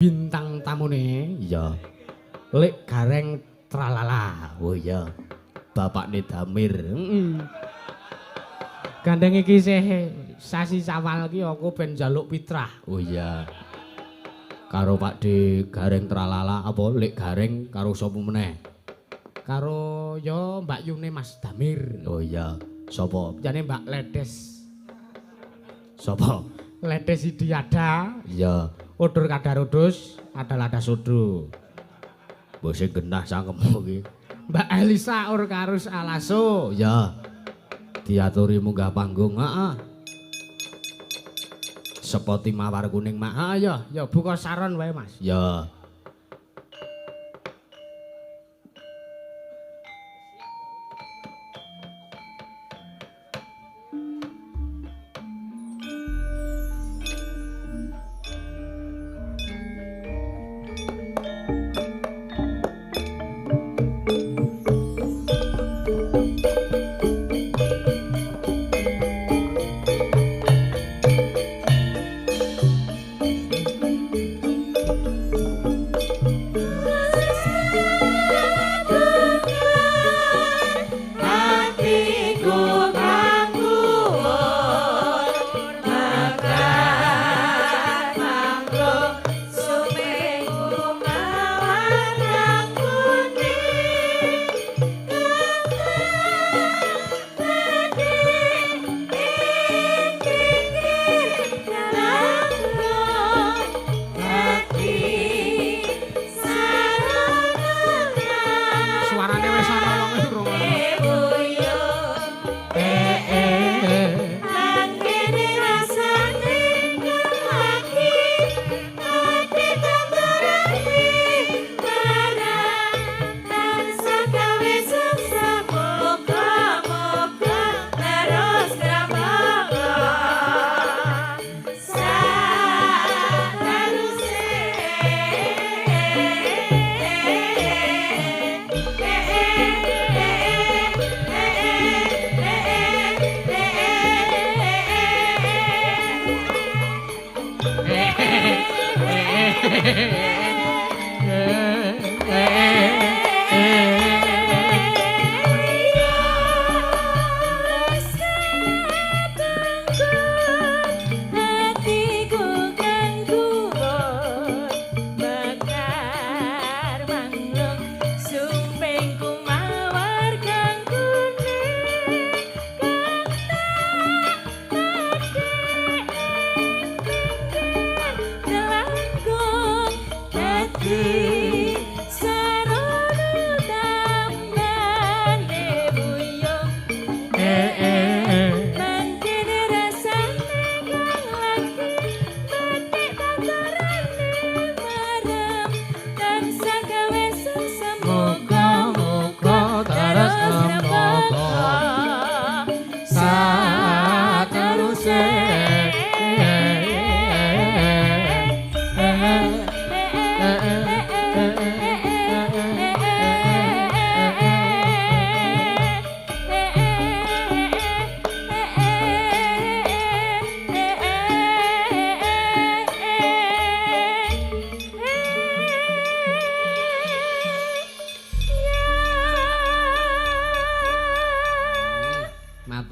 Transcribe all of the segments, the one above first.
bintang tamune iya Lek Gareng Tralala. Oh iya. Bapakne Damir. Gandeng iki isih sasi Sawal iki aku ben njaluk pitrah. Oh iya. Karo Pak De Gareng Tralala apa Lek Gareng karo sapa meneh? Karo ya Mbak Yune Mas Damir. Oh iya. Sapa? Jane Mbak Ledes. Sapa? Ledes Idiada. Iya. Udur Kadarudus, Adalada Sudu. Mbok sing genah sangkemmu iki. Mbak Elisa Urkarus Alaso. Ya. Diaturi munggah panggung. Heeh. Sepoti mawar kuning mak. Ah ya, ya buka saron wae Mas. Ya.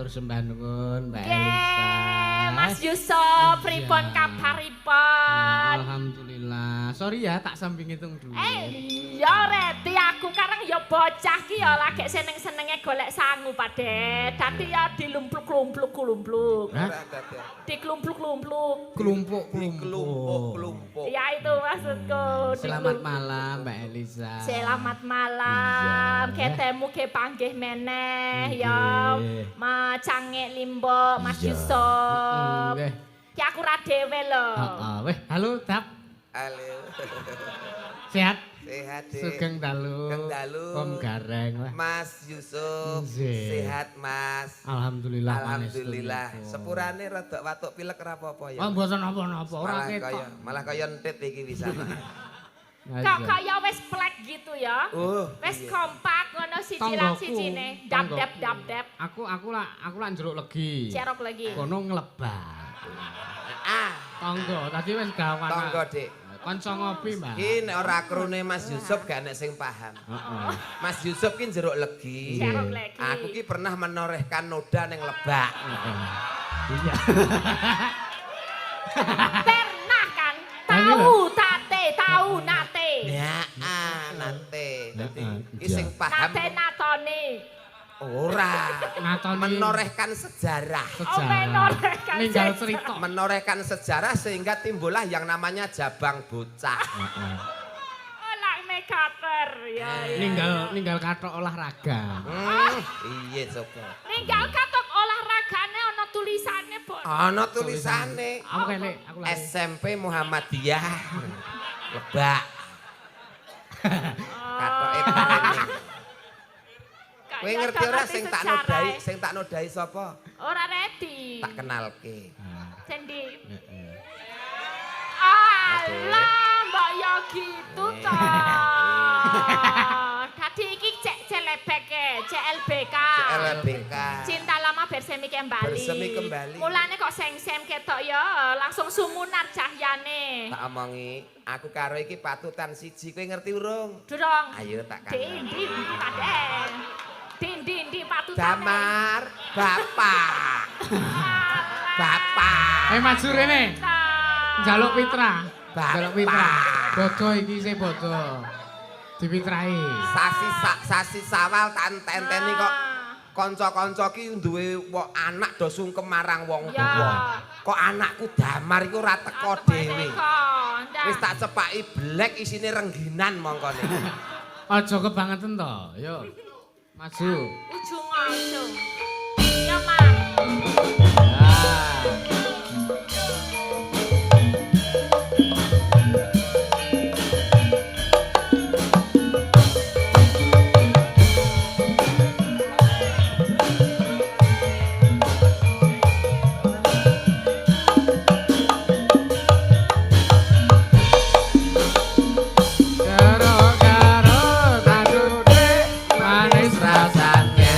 Sembah nuwun Mbak Elisa. Mas Yusuf, pripun kabaripun? Alhamdulillah. Sorry ya tak sambing hitung dulu. Ya reti aku karang ya bocah ki ya lagi seneng-senenge golek sangu Pade. Dadi ya dilumpluk-lumpluk. Diklumpluk-lumpluk. Kelumpuk. Ya itu maksudku. Selamat malam Mbak Elisa. Selamat malam. Ketemu ke panggih meneh ya. Cange Limbo Mas Yusuf. Ki aku ra dhewe lho. Weh, halo Dap. Halo. Sehat? Sehat, Dik. Sugeng dalu. Om Gareng lah. Mas Yusuf. Sehat, Mas. Alhamdulillah. Alhamdulillah. Sepurane rada watuk pilek ora apa-apa ya. Oh, mboten napa-napa, ora ketok. Malah kaya entit iki bisa. Kok kaya wis plek gitu ya. Wis kompak ngono siji lan sijine. Dap-dap. Aku lak njeruk legi. Cerok legi. Kono nglebat. Ah, Tangga, tadi wis gawan. tangga, Dik. Kanca ngopi, Mbak. Iki nek ora krune Mas Yusuf gak nek sing paham. Heeh. Mas Yusuf ki jeruk legi. Jeruk legi. Aku ki pernah menorehkan noda ning Lebak. Iya. Pernah kan? Tahu nate. Ya, nate. Dadi iki iya. sing paham Nate natoni. ora. Natoni Menorehkan sejarah. Oh, menorehkan ninggal sejarah. cerita. Menorehkan sejarah sehingga timbullah yang namanya Jabang Bocah. Heeh. Olak mekater ya. Ninggal kathok olahraga. Iya coba. Ninggal katok olahragane ana tulisane, Bon. Ana tulisane Aku kene, aku lali. SMP Muhammadiyah Lebak. Katoke parene. Kowe ngerti ora sing tak nodai sapa? Ora ready. Tak kenalke. Sendi. Heeh. Alah, mbak ya gitu toh. Tadi iki cek CLBK, CLBK. CLBK. Cinta lama bersemi kembali. Bersemi kembali. Mulane kok seng-sem ketok ya, langsung sumunar cahyane. Tak omongi, aku karo iki patutan siji. Kowe ngerti urung? Durung. Ayo tak kenal. Dindi paden. Dindi patutane. Damar, Bapak. Bapak. Maju rene. Njaluk pitra. Bapak. Njaluk pitra. Bodo iki sih bodo. Dipitrai. Sasi sawal tak enteni kok kanca-kanca ki duwe anak do sungkem marang wong Ya. tuwa. Kok anakku Damar iku ora teko dhewe. Wis tak cepaki blek isine rengginan mongkone. Aja kebangetan to. Yo. Maju. Ujung. Ya, Mang. Garo-garo tadude manis rasane.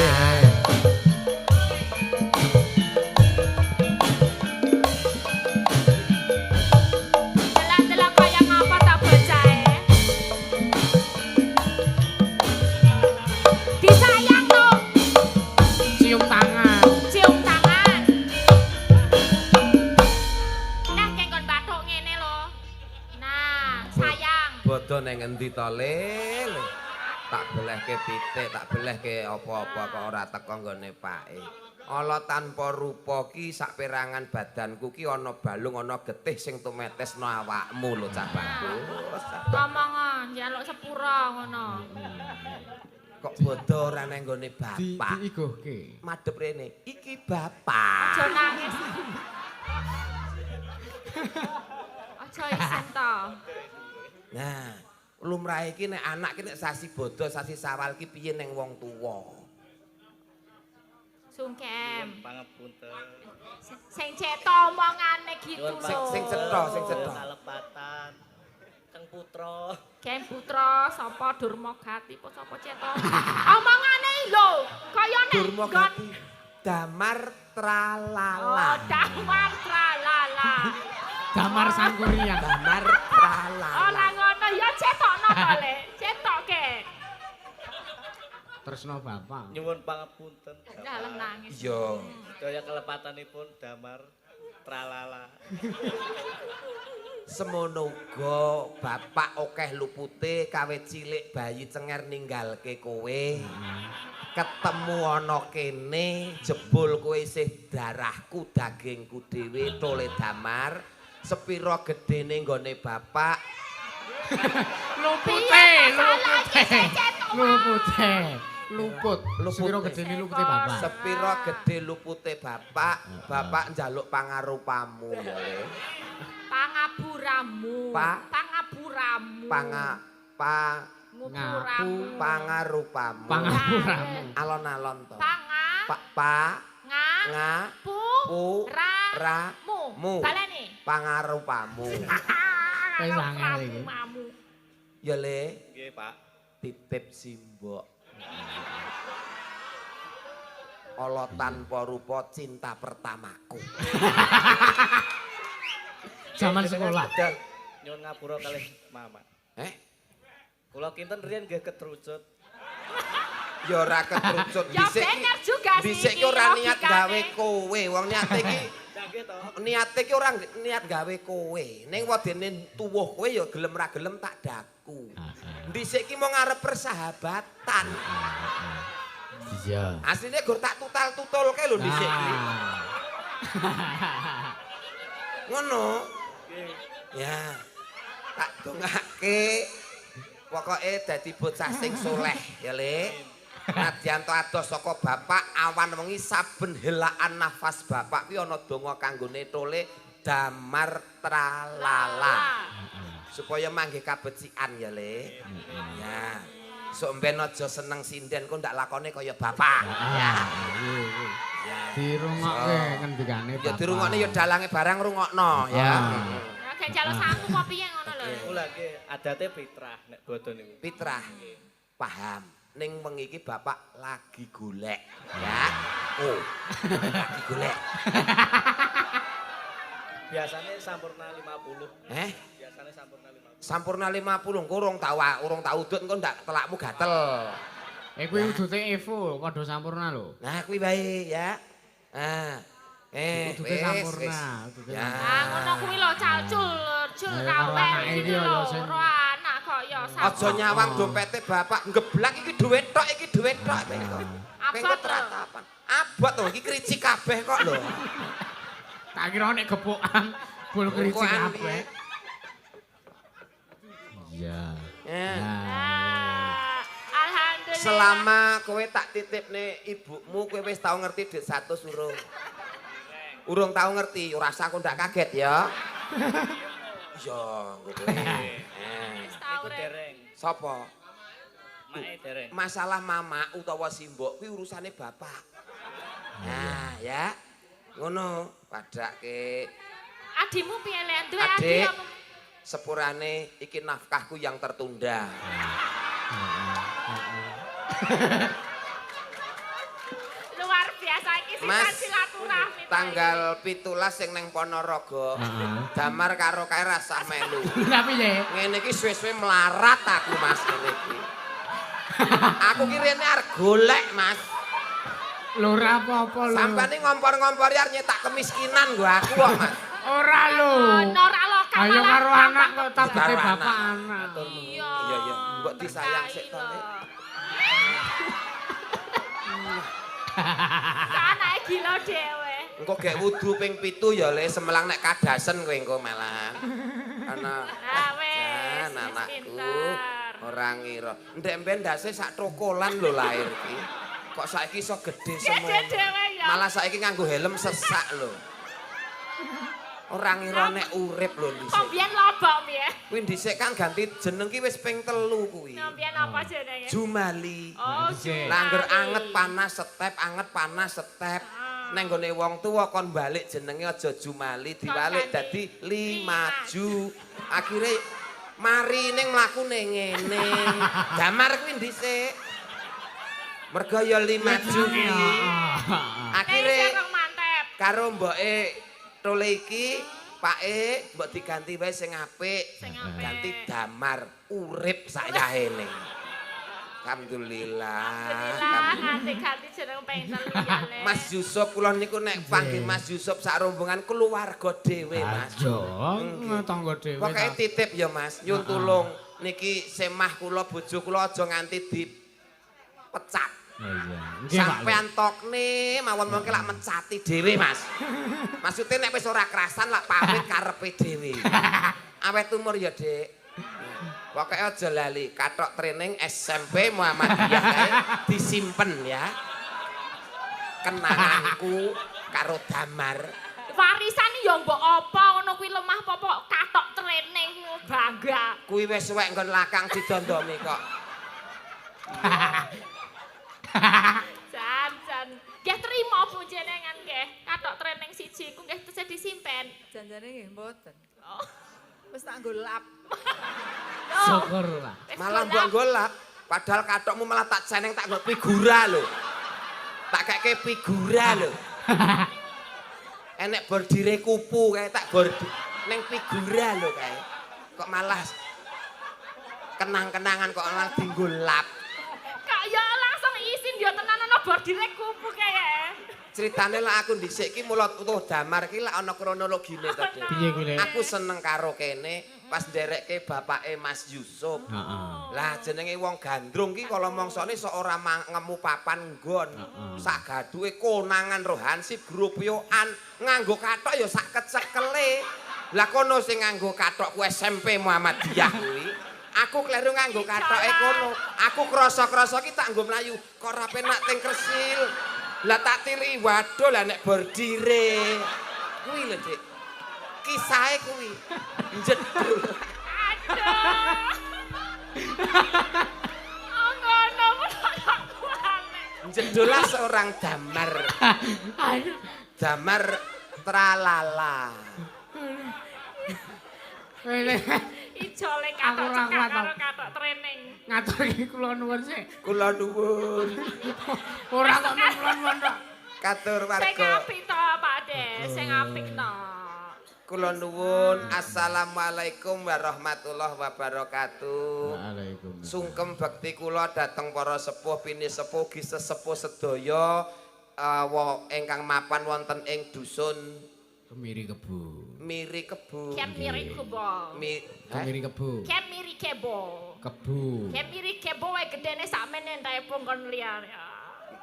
Delak-delak kaya ngapa tak bocahe. Disayang tuh, Cium tangan. cium tangan. Nah, kengkon bathuk ngene lho. Nah, sayang. Bodo neng endi to Le? Tak belehke pitik, tak belehke apa-apa kok ora teko nggone pake. Ala tanpa rupa ki saperangan badanku ki ana balung ana getih sing tumetesno awakmu lho Cak Bagus. Ngomong njaluk sepura ngono. Kok bodo ora neng nggone bapak. Diigohke. Madhep rene. Iki bapak. Aja nangis. Aja isen to. Nah, lumrah iki nek anak ki nek sasi bodo, sasi sawal ki piye neng wong tuwa. Sungkem. Pangapunten. Sing cetha omongane gitu lho. Sing cetha. Kalepatan. Kang Putra. Kem Putra, sapa Durmagati, apa sapa cetha. Omongane lho, kaya nek Durmagati. Damar tralala. Oh, damar tralala. Damar Sangkuriang. Damar tralala. Ora ngono ya cetokno to, Le. Cetokke. Tresno bapak. Nyuwun pangapunten. Dalam nangis. Iya. Daya kelepatanipun damar tralala. Semono uga bapak akeh lupute kawit cilik bayi cenger ninggalke kowe. Ketemu ana kene jebul kowe isih darahku dagingku dhewe tole Damar. Sepira gedene nggone bapak. Luput. Sepiro gedene lupute bapak. Sepira gedhe lupute bapak, bapak njaluk pangarupamu ya Le. Pangaburamu. Pangaburamu. Ngupuramu. Pangarupamu. Pangapuramu. Alon-alon to. Panga. Nga. Pu. Ra. Mu. Baleni. Pangarupamu. Wis angel iki. Ya Le, Nggih, Pak. titip simbok. Ala tanpa rupa cinta pertamaku. Zaman sekolah. Nyuwun ngapura kalih Mama. Kula kinten riyen nggih ketrucut. Ya ora ketrucut Ya bener juga sih. Dhisik ki ora niat gawe kowe, wong niate iki Nggih to. niate ki ora niat gawe kowe. Ning wedene tuwuh kowe ya gelem ra gelem tak daku. Dhisik ki mau ngarep persahabatan. Iya. Asline gur tak tutal-tutulke lho dhisik iki. Ngono. Ya. Tak dongake. Pokoke dadi bocah sing soleh ya, Le. Nadyan to adoh saka bapak awan wengi saben helaan nafas bapak kuwi ana donga kanggone tole damar tralala. Supaya manggih kabecikan ya, Le. Ya. Sok mben aja seneng sinden kok ndak lakone kaya bapak. Ya. Dirungokke ngendikane bapak. Ya dirungokne ya dalange barang rungokno ya. Kayak jaluk sangu kok piye ngono lho. Kula nggih adate fitrah nek boten niku. Fitrah. Paham. Ning wengi iki bapak lagi golek ya. Oh. Lagi golek. Biasane sampurna 50. Biasane sampurna 50. Sampurna 50 engko urung tak udut engko ndak telakmu gatel. Kuwi udute Evo padha sampurna lho. Nah kuwi bae ya. Udute sampurna. Ya. Ngono kuwi lho calcul, jul rawe iki lho. Ro anak kok ya sampurna. Aja nyawang dompete bapak ngeblak iki dhuwit tok iki dhuwit tok. Abot ratapan. Abot to iki krici kabeh kok lho. Tak kira nek gepukan bol krici kabeh. Iya. Alhamdulillah. Selama kowe tak titipne ibumu kowe wis tau ngerti dhuwit 100 urung? Urung tau ngerti, ora usah kok ndak kaget ya. Iya, kowe. Iku dereng. Sapa? Mae dereng. Masalah mama utawa simbok kuwi urusane bapak. Nah, ya. Ngono, padake. Adimu piye le? Duwe Adik. adik apa? Sepurane iki nafkahku yang tertunda. Luar biasa iki Mas, silaturahmi. tanggal 17 sing neng Ponorogo. Damar karo kae rasah melu. Lah piye? Ngene iki suwe-suwe melarat aku Mas ngene iki. Aku ki rene arep golek Mas. Lho ora apa-apa lho. Sampane ngompor-ngompor arep nyetak kemiskinan gua aku kok Mas. Ora lho. Ora lokal. Ayo karo anak kok Karo tabete anak. bapak anak. Iya. Iya iya, mbok disayang sik to. Le. Anake gila dhewe. Engko gek wudu ping 7 ya Le, semelang nek kadasen kowe engko malah. Ana. Ah wis. Jan wis anakku. pinter. Ora ngira. Ndek mben ndase sak trokolan lho lahir iki. Kok saiki iso gede semono. dhewe ya. Malah saiki nganggo helm sesak lho. Ora ngira nek urip lho Kok dhisik. biyen lobok piye? Kuwi dhisik kan ganti jeneng ki wis ping 3 kuwi. Biyen apa jenenge? Jumali. Oh, Langger anget panas step, anget panas step. Neng gone wong tuwa kon balik jenenge aja Jumali, diwalik dadi Limaju. Akhire mari ning mlakune ngene. Damar kuwi dhisik. Mergo ya Limaju kuwi. Akhire mantep. karo mboke tole iki, pake mbok diganti wae sing apik. Ganti Damar urip sayahene. Alhamdulillah. Ganti-ganti jeneng ping 3 ya Le. Mas Yusuf kula niku nek panggih Mas Yusuf sak rombongan keluarga dhewe Mas. Aja tangga dhewe. Pokoke titip ya Mas, nyun tulung niki semah kula bojo kula aja nganti dipecat. Iya. Nggih, Pak. Sampean tokne mawon mengke lak mencati dhewe Mas. Maksude nek wis ora kerasan lak pamit karepe dhewe. Awet umur ya, Dik. Pokoke aja lali kathok training SMP Muhammadiyah kae disimpen ya. Kenanganku karo Damar. Warisan ya mbok apa ngono kuwi lemah apa katok training bangga. Kuwi wis suwek nggon lakang didondomi kok. Jan. Nggih trimo Bu jenengan nggih. Katok training siji ku nggih tesih disimpen. Janjane nggih mboten. Oh. Wis tak nggo lap. Syukur lah. Malah mbok golak, padahal katokmu malah tak seneng tak nggo figura lho. Tak keke figura lho. Enek bordire kupu kae tak bordi ning figura lho kae. kok malah kenang-kenangan kok malah dienggo lap. Kak ya langsung isin yo tenan ana bordire kupu kae. Ceritane lah aku dhisik ki mulut utuh damar ki lak ana kronologine to, Dik. Piye kuwi, Lek? Aku seneng karo kene pas nderekke bapake Mas Yusuf. Heeh. Lah jenenge wong gandrung ki kala mangsane sok ora ngemu papan nggon. Sak gaduhe konangan rohansip grup yoan nganggo kathok ya sak kecekele. Lah kono sing nganggo kathok ku SMP Muhammadiyah kuwi. Aku kleru nganggo kathoke kono. Aku krasa-krasa ki tak nggo mlayu kok ora penak teng Kresil. Lah tak tiri waduh lah nek bordire. Kuwi lho, Dik. Kisahe kuwi. Jedul. Aduh. Oh ngono kuwi. Jedolah seorang damar. Damar tralala. Ijole Aku ora katok kuat, karo katok training. Ngatur iki kula nuwun sik. Kula nuwun. Ora kok kula nuwun tok. Katur Sing warga. apik to, Pak De, sing apik to. Kula nuwun. Assalamualaikum warahmatullahi wabarakatuh. Waalaikumsalam. Sungkem bekti kula dhateng para sepuh pini sepuh gi sesepuh sedaya ingkang mapan wonten ing dusun Kemiri Kebu. Miri Kebu. Kem miri kubo. Kemiri Kebu. Kem miri kebo. Kebu. Kem miri kebo wae gedene sakmene entae pun kon liar.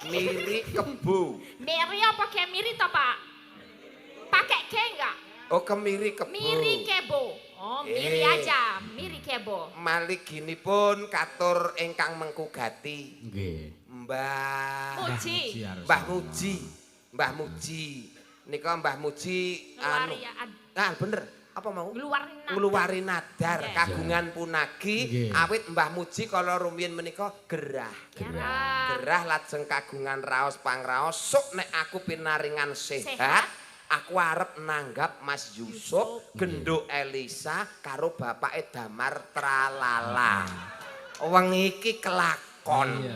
Miri Kebu. Miri apa kem miri to, Pak? Pakai ke enggak? Oh, Kemiri Kebu. Miri kebo. Oh, miri aja, miri kebo. Malik gini pun katur ingkang mengkugati Nggih. Muji. Mbah Muji. Mbah Muji. Nika Mbah Muji bener apa mau? Ngluwari nadar kagungan punagi Nggih. awit Mbah Muji kala rumiyin menika gerah. Gerah lajeng kagungan raos pangraos sok nek aku pinaringan sehat. Aku arep nanggap Mas Yusuf, Genduk Elisa karo bapake Damar Tralala. Wong iki kelakon.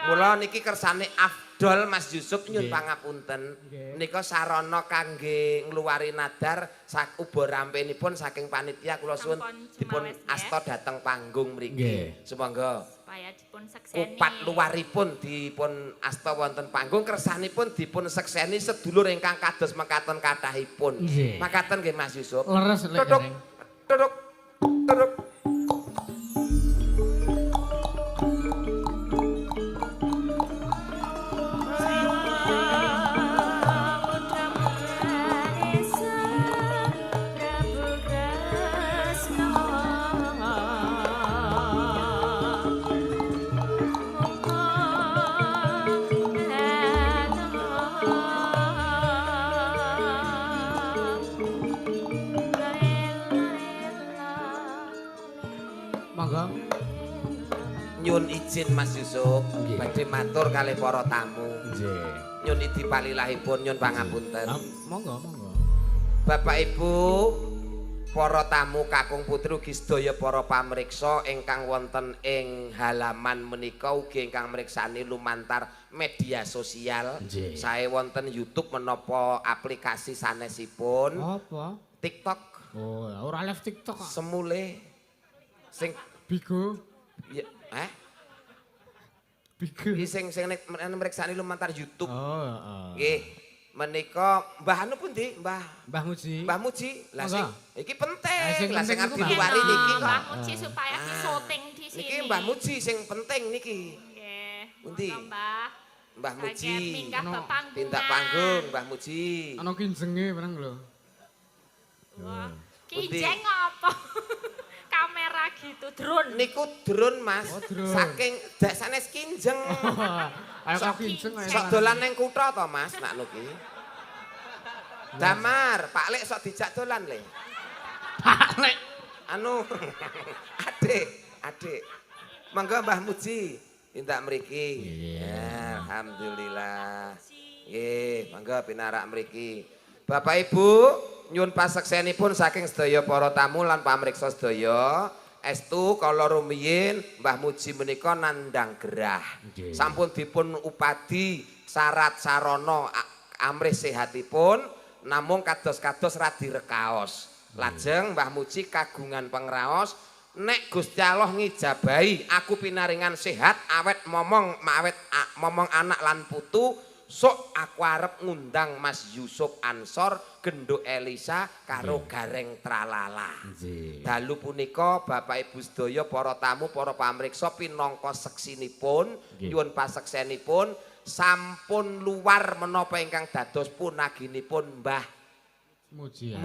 Mula niki kersane Afdol Mas Yusuf nyun pangapunten. Nika sarana kangge ngluwari nadar sak uba rampenipun saking panitia kula suwun dipun asta dhateng panggung mriki. Sumangga Supaya dipun sekseni. kupat luaripun dipun asta wonten panggung kersanipun dipun sekseni sedulur ingkang kados mekaten kathahipun. Makaten nggih Mas Yusuf. Leres lek Tuduk, gareng. tuduk, tuduk. Monggo. Nyun izin Mas Yusuf badhe matur kalih para tamu. Nggih. Nyun idi palilahipun nyun pangapunten. Monggo, monggo. Bapak Ibu, para tamu kakung putri ugi sedaya para pamriksa ingkang wonten ing halaman menika ugi ingkang mriksani lumantar media sosial. Sae wonten YouTube menapa aplikasi sanesipun. Apa? TikTok. Oh, ora live TikTok kok. Semule sing Bigo. ya, Bigo. iki sing mriksani lumantar YouTube. Oh, heeh. Nggih. Menika Mbah anu pundi? Mbah Muji. Mbah Muji. Lah sing iki penting. Sing Lah sing penting arep iku diluwari niki kok. Mbah Muji supaya di syuting di sini. Niki Mbah Muji sing penting niki. Nggih. Pundi? Monggo, Mbah. Mbah Muji. Rakyat minggah ke panggungan. Tindak panggung Mbah Muji. Ana kinjenge meneng lho. Wah, Pundi? Kijeng apa? Kamera gitu, drone. Niku drone Mas. Oh, drone. Saking dak sanes kinjeng. Ayo kok kinjeng ayo. Sok dolan ning kutha to Mas nak nuki. Damar, Pak Lek sok dijak dolan le. Pak Lek. Anu adik. Monggo Mbah Muji tindak mriki. Ya, alhamdulillah. Nggih, monggo pinarak mriki. Bapak Ibu, nyuwun paseksenipun saking sedaya para tamu lan pamriksa sedaya. Estu kala rumiyin Mbah Muji menika nandang gerah. Sampun dipun upadi syarat sarana amrih sehatipun namung kados-kados radi rekaos. Lajeng Mbah Muji kagungan pangraos, nek Gusti Allah ngijabahi aku pinaringan sehat awet momong anak lan putu, sok aku arep ngundang Mas Yusuf Ansor, Genduk Elisa karo Gareng Tralala. Dalu punika Bapak Ibu sedaya para tamu, para pamriksa pinangka seksinipun, nyuwun paseksenipun sampun luar menapa ingkang dados punaginipun Mbah Muji.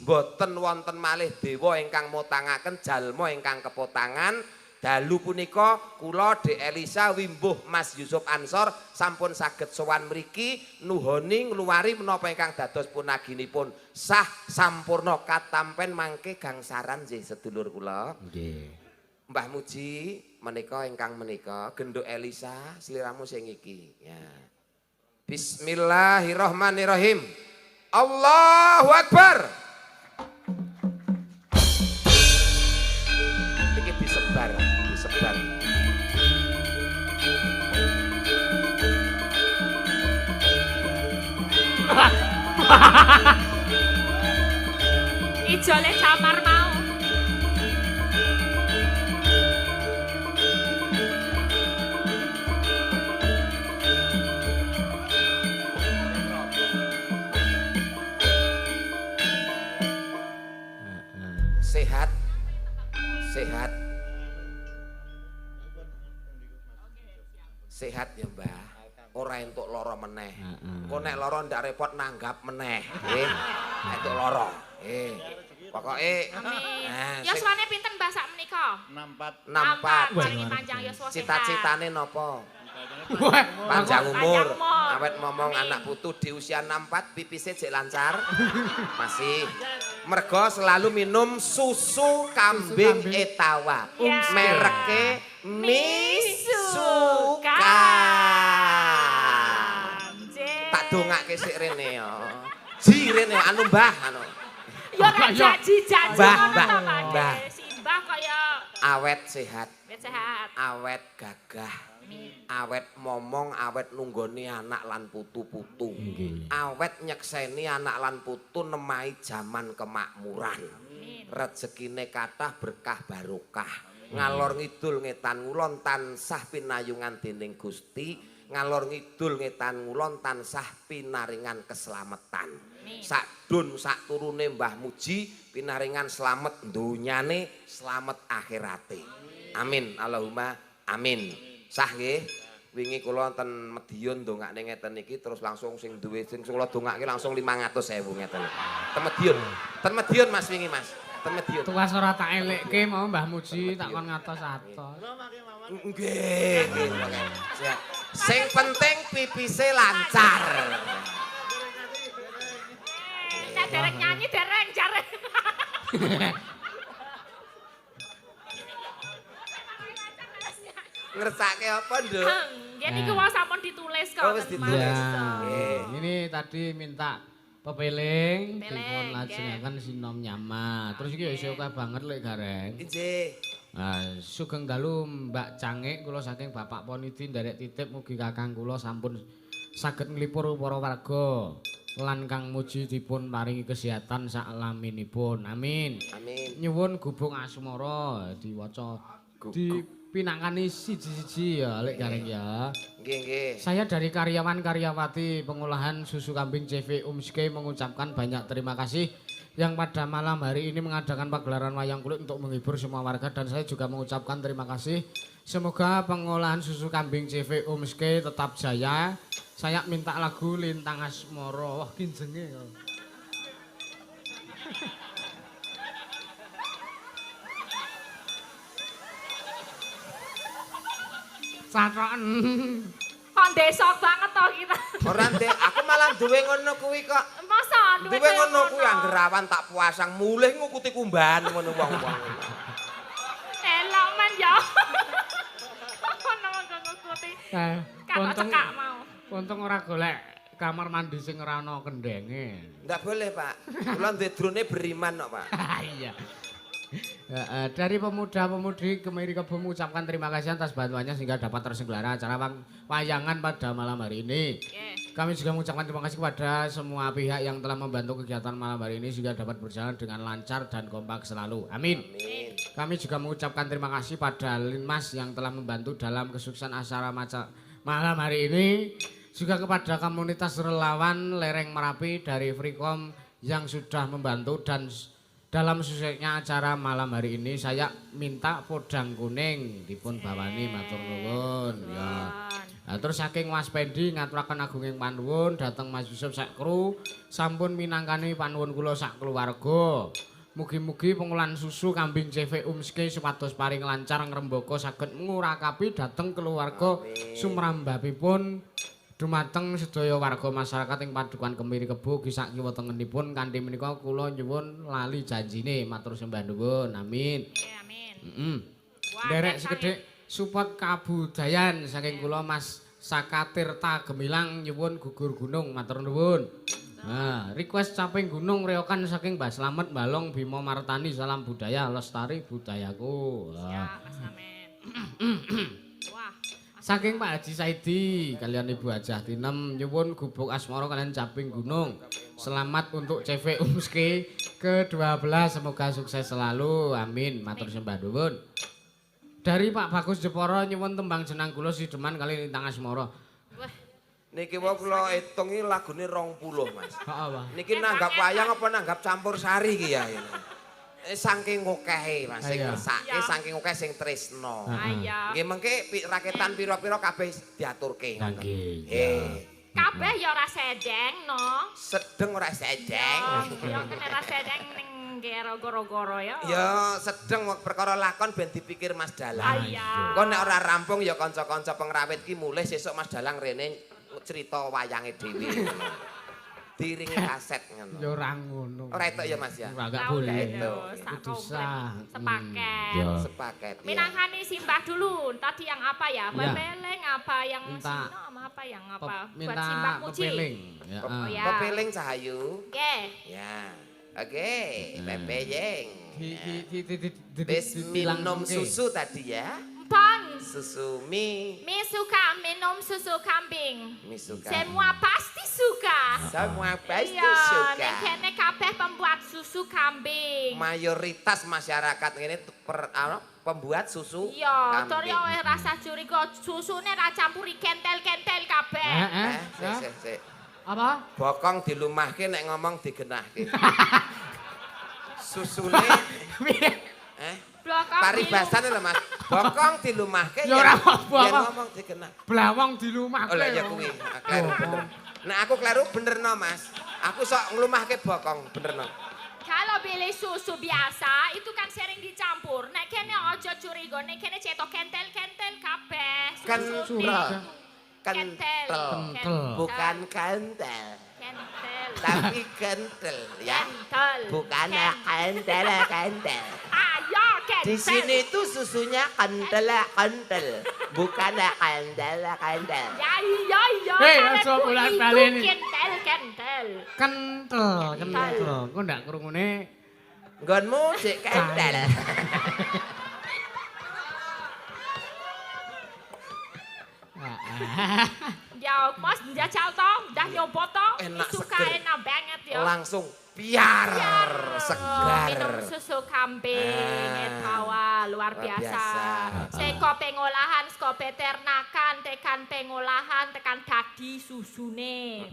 Mboten wonten malih dewa ingkang mutangaken jalma ingkang kepotangan. Dalu punika kula De Elisa wimbuh Mas Yusuf Ansor sampun saged sowan mriki nuhoni ngluwari menapa ingkang dados punaginipun sah sampurna katampen mangke gangsaran nggih sedulur kula. Nggih. Mbah Muji menika ingkang menika Genduk Elisa sliramu sing iki. Ya. Bismillahirrahmanirrahim. Allahu Akbar. Iki disebar. Ijole camar mau. Sehat ya Mbah. Ora entuk lara meneh. Engko nek lara ndak repot nanggap meneh, nggih. Nek entuk lara. Pokoke Ya suwane pinten Mbah sak menika? 64. Panjang yuswa sehat. Cita-citane napa? Panjang umur, awet momong anak putu di usia 64 pipisnya jek lancar. Masih. Mergo selalu minum susu kambing etawa. Mereke Misuka. Tak dongake sik rene ya. Ji rene anu Mbah anu. Ya nek janji-janji ngono ta Pak. Simbah kaya awet sehat. Sehat. Awet gagah. Awet momong, awet nunggoni anak lan putu-putu. Awet nyekseni anak lan putu nemai jaman kemakmuran. Rezekine kathah berkah barokah. Ngalor ngidul ngetan ngulon tansah pinayungan dening Gusti. Ngalor ngidul ngetan ngulon tansah pinaringan keselamatan. Sakdun sak turune Mbah Muji pinaringan slamet donyane, slamet akhirate. Amin. Allahumma amin. Sah nggih. Wingi kula wonten Medion ndongakne ngeten iki terus langsung sing duwe sing kula dongake langsung 500.000 ngeten. Ten Medion Mas wingi Mas. Ten Medion. Tuwas ora tak elekke mau Mbah Muji tak kon ngatos-atos. Nggih. Sing penting pipise lancar. Nek derek nyanyi dereng jare. Ngersake apa, Nduk? Nggih niku wae sampun ditulis kok. Oh, wis ditulis. Ini tadi pepeling dipun lajengaken sinom nyama. Terus iki ya isih akeh banget lek Gareng. Nggih. Sugeng dalu Mbak Cangik kula saking Bapak Ponidi nderek titip mugi kakang kula sampun saged nglipur para warga lan Kang Muji dipun paringi kesehatan sakalaminipun. Amin. Amin. Nyuwun gubung asmara diwaca pinangkani siji-siji ya lek Gareng ya. Nggih, nggih. Saya dari karyawan karyawati pengolahan susu kambing CV Umske mengucapkan banyak terima kasih yang pada malam hari ini mengadakan pagelaran wayang kulit untuk menghibur semua warga dan saya juga mengucapkan terima kasih. Semoga pengolahan susu kambing CV Umske tetap jaya. Saya minta lagu Lintang Asmara. Wah kinjenge ya. Satroken. Kok desok banget to kita. Ora Ndek, aku malah duwe ngono kuwi kok. Masa duwe ngono kuwi anggerawan tak puasang mulih ngukuti kumbahan ngono wong-wong. Elok men ya. Ono ngukuti. Kakak cekak mau. Untung ora golek kamar mandi sing ora ana kendhenge. Ndak boleh, Pak. Kula ndek drone beriman kok, Pak. Iya. Dari pemuda-pemudi Kemiri Kebo mengucapkan terima kasih atas bantuannya sehingga dapat terselenggara acara wayangan pada malam hari ini. Kami juga mengucapkan terima kasih kepada semua pihak yang telah membantu kegiatan malam hari ini sehingga dapat berjalan dengan lancar dan kompak selalu. Amin. Kami juga mengucapkan terima kasih pada Linmas yang telah membantu dalam kesuksesan acara malam hari ini. Juga kepada komunitas relawan Lereng Merapi dari Freecom yang sudah membantu dan dalam suksesnya acara malam hari ini saya minta podang kuning dipun bawani matur nuwun ya. Nah, terus saking Mas Pendi ngaturaken agunging panuwun dhateng Mas Yusuf sak kru sampun minangkani panuwun kula sak keluarga. Mugi-mugi pengulan susu kambing CV Umske supados paring lancar ngrembaka saged ngurakapi dhateng keluarga sumrambahipun dumateng sedaya warga masyarakat ing Padukuhan Kemiri Kebo sak kiwa tengenipun kanthi menika kula nyuwun lali janjine matur sembah nuwun amin. Amin. Derek sekedhik support kabudayan saking kula Mas Sakatirta Gemilang nyuwun gugur gunung matur nuwun. Nah, request caping gunung reokan saking Mbah Slamet Balong Bima Martani salam budaya lestari budayaku. Ya, Mas Amin. Wah. Saking Pak Haji Saidi kalian Ibu Hajah Tinem nyuwun gubuk asmara kalian caping gunung. Selamat untuk CV Umski ke-12 semoga sukses selalu. Amin. Matur sembah nuwun. Dari Pak Bagus Jepara nyuwun tembang jenang kula sideman kali lintang asmara. Wah. Niki wae kula hitungi lagune 20, Mas. Heeh, Niki nanggap wayang apa nanggap campur sari ki ya. Saking okehe Mas sing ngersake saking akeh sing tresno. Ayo. Nggih mengke raketan pira-pira kabeh diaturke. Nggih. Kabeh ya ora sedeng no. Sedeng ora sedeng. Ya kene ora sedeng ning goro-goro ya. Ya sedeng perkara lakon ben dipikir Mas Dalang. Iya. Engko nek ora rampung ya kanca-kanca pengrawit ki mulih sesuk Mas Dalang rene cerita wayange dhewe. Diringi kaset ngono. Ya ora ngono. Ora etok ya Mas ya. Ora gak boleh. Kudu sah. Sepaket. Ya. Sepaket ya. Minangkani simbah dulu. Tadi yang apa ya? Ya. Peleng apa yang Minta- sinom apa yang apa? Buat Minta simbah muji. pepeling. Ya. Oh, ya. Pepeling Cahayu. Oke. Ya. Oke, pepeyeng. Wis Wis minum susu tadi ya. Pon. Susu mie. Mi suka minum susu kambing. Mie suka. Semua pasti suka. Semua pasti Iya, suka. nek kene kabeh pembuat susu kambing. Mayoritas masyarakat ini pembuat susu Iya, tur kambing. ya wis rasa curiga susune ra campuri kentel-kentel kabeh. Sik. Apa? Bokong dilumahke nek ngomong digenahke. Susune Blokong paribasan lho Mas. Bokong dilumahke Ya ora apa-apa. yen ngomong digenah. Blawong dilumahke. Oh lah ya kuwi, kleru bener. Nah aku kleru benerno Mas. Aku sok nglumahke bokong benerno. Kalau beli susu biasa itu kan sering dicampur. Nek kene aja curiga, nek kene cetok kentel-kentel kabeh. Kan susune. kentel. Kentel. Bukan kentel. Kentel. Tapi kentel ya. Kentel. Bukan kentel. Ayo kentel. Di sini itu susunya kentel. Bukan kentel. Ya iya. Hei, kalau aja itu bolak-balik. Kentel. Kentel. Kok ndak krungune Nggonmu sik kentel. Ya Mas njajal to, udah nyoba to. Enak, Suka seger. enak banget ya. Langsung biar segar. Minum susu kambing, tawa luar biasa. Seko pengolahan, seko peternakan, tekan pengolahan, tekan dadi susune.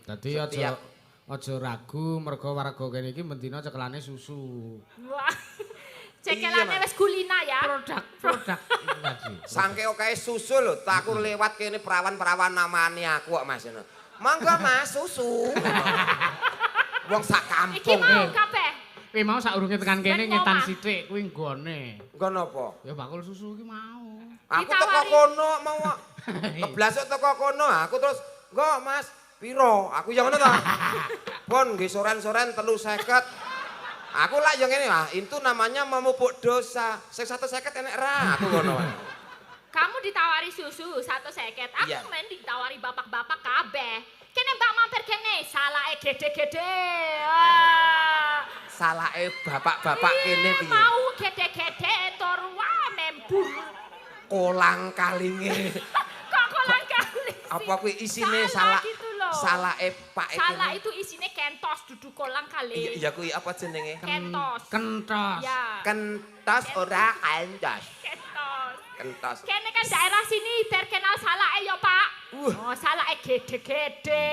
Dadi aja ragu mergo warga kene iki mendina cekelane susu. Wah. Cekelane wis gulina ya. Produk tadi. Sangke oke susu lho, tak aku lewat kene perawan-perawan namani aku kok Mas. Monggo Mas susu. Wong sak Iki kampung. mau kabeh. Kuwi mau saurunge tekan kene Ben ngetan omah. sithik kuwi nggone. Nggon apa? Ya bakul susu ki mau. Aku teko Ditawari. kono mau keblasuk teko kono, aku terus "Nggo Mas, piro?" Aku yang ngono to. Pon nggih soren-soren 350. Aku lak yang ngene, itu namanya memupuk dosa. Sing 150 enek ra, aku ngono. Kamu ditawari susu 150. Aku Iya. main ditawari bapak-bapak kabeh. Kene Mbak mampir kene, salake gede-gede. Wah. salake bapak-bapak kene piye? Mau gede-gede tur wah membur. Kolang kalinge. Kok kolang kaling sih? Apa kuwi isine salak? gitu loh. Salake Pak Salak itu isinya kentos duduk kolang kaling. Iya kuwi apa jenenge? Kentos. Kentos. Ya. Kentos ora kentos. Kentos. Kentos. Kene kan daerah sini terkenal salake ya, Pak. Oh, salake gede-gede.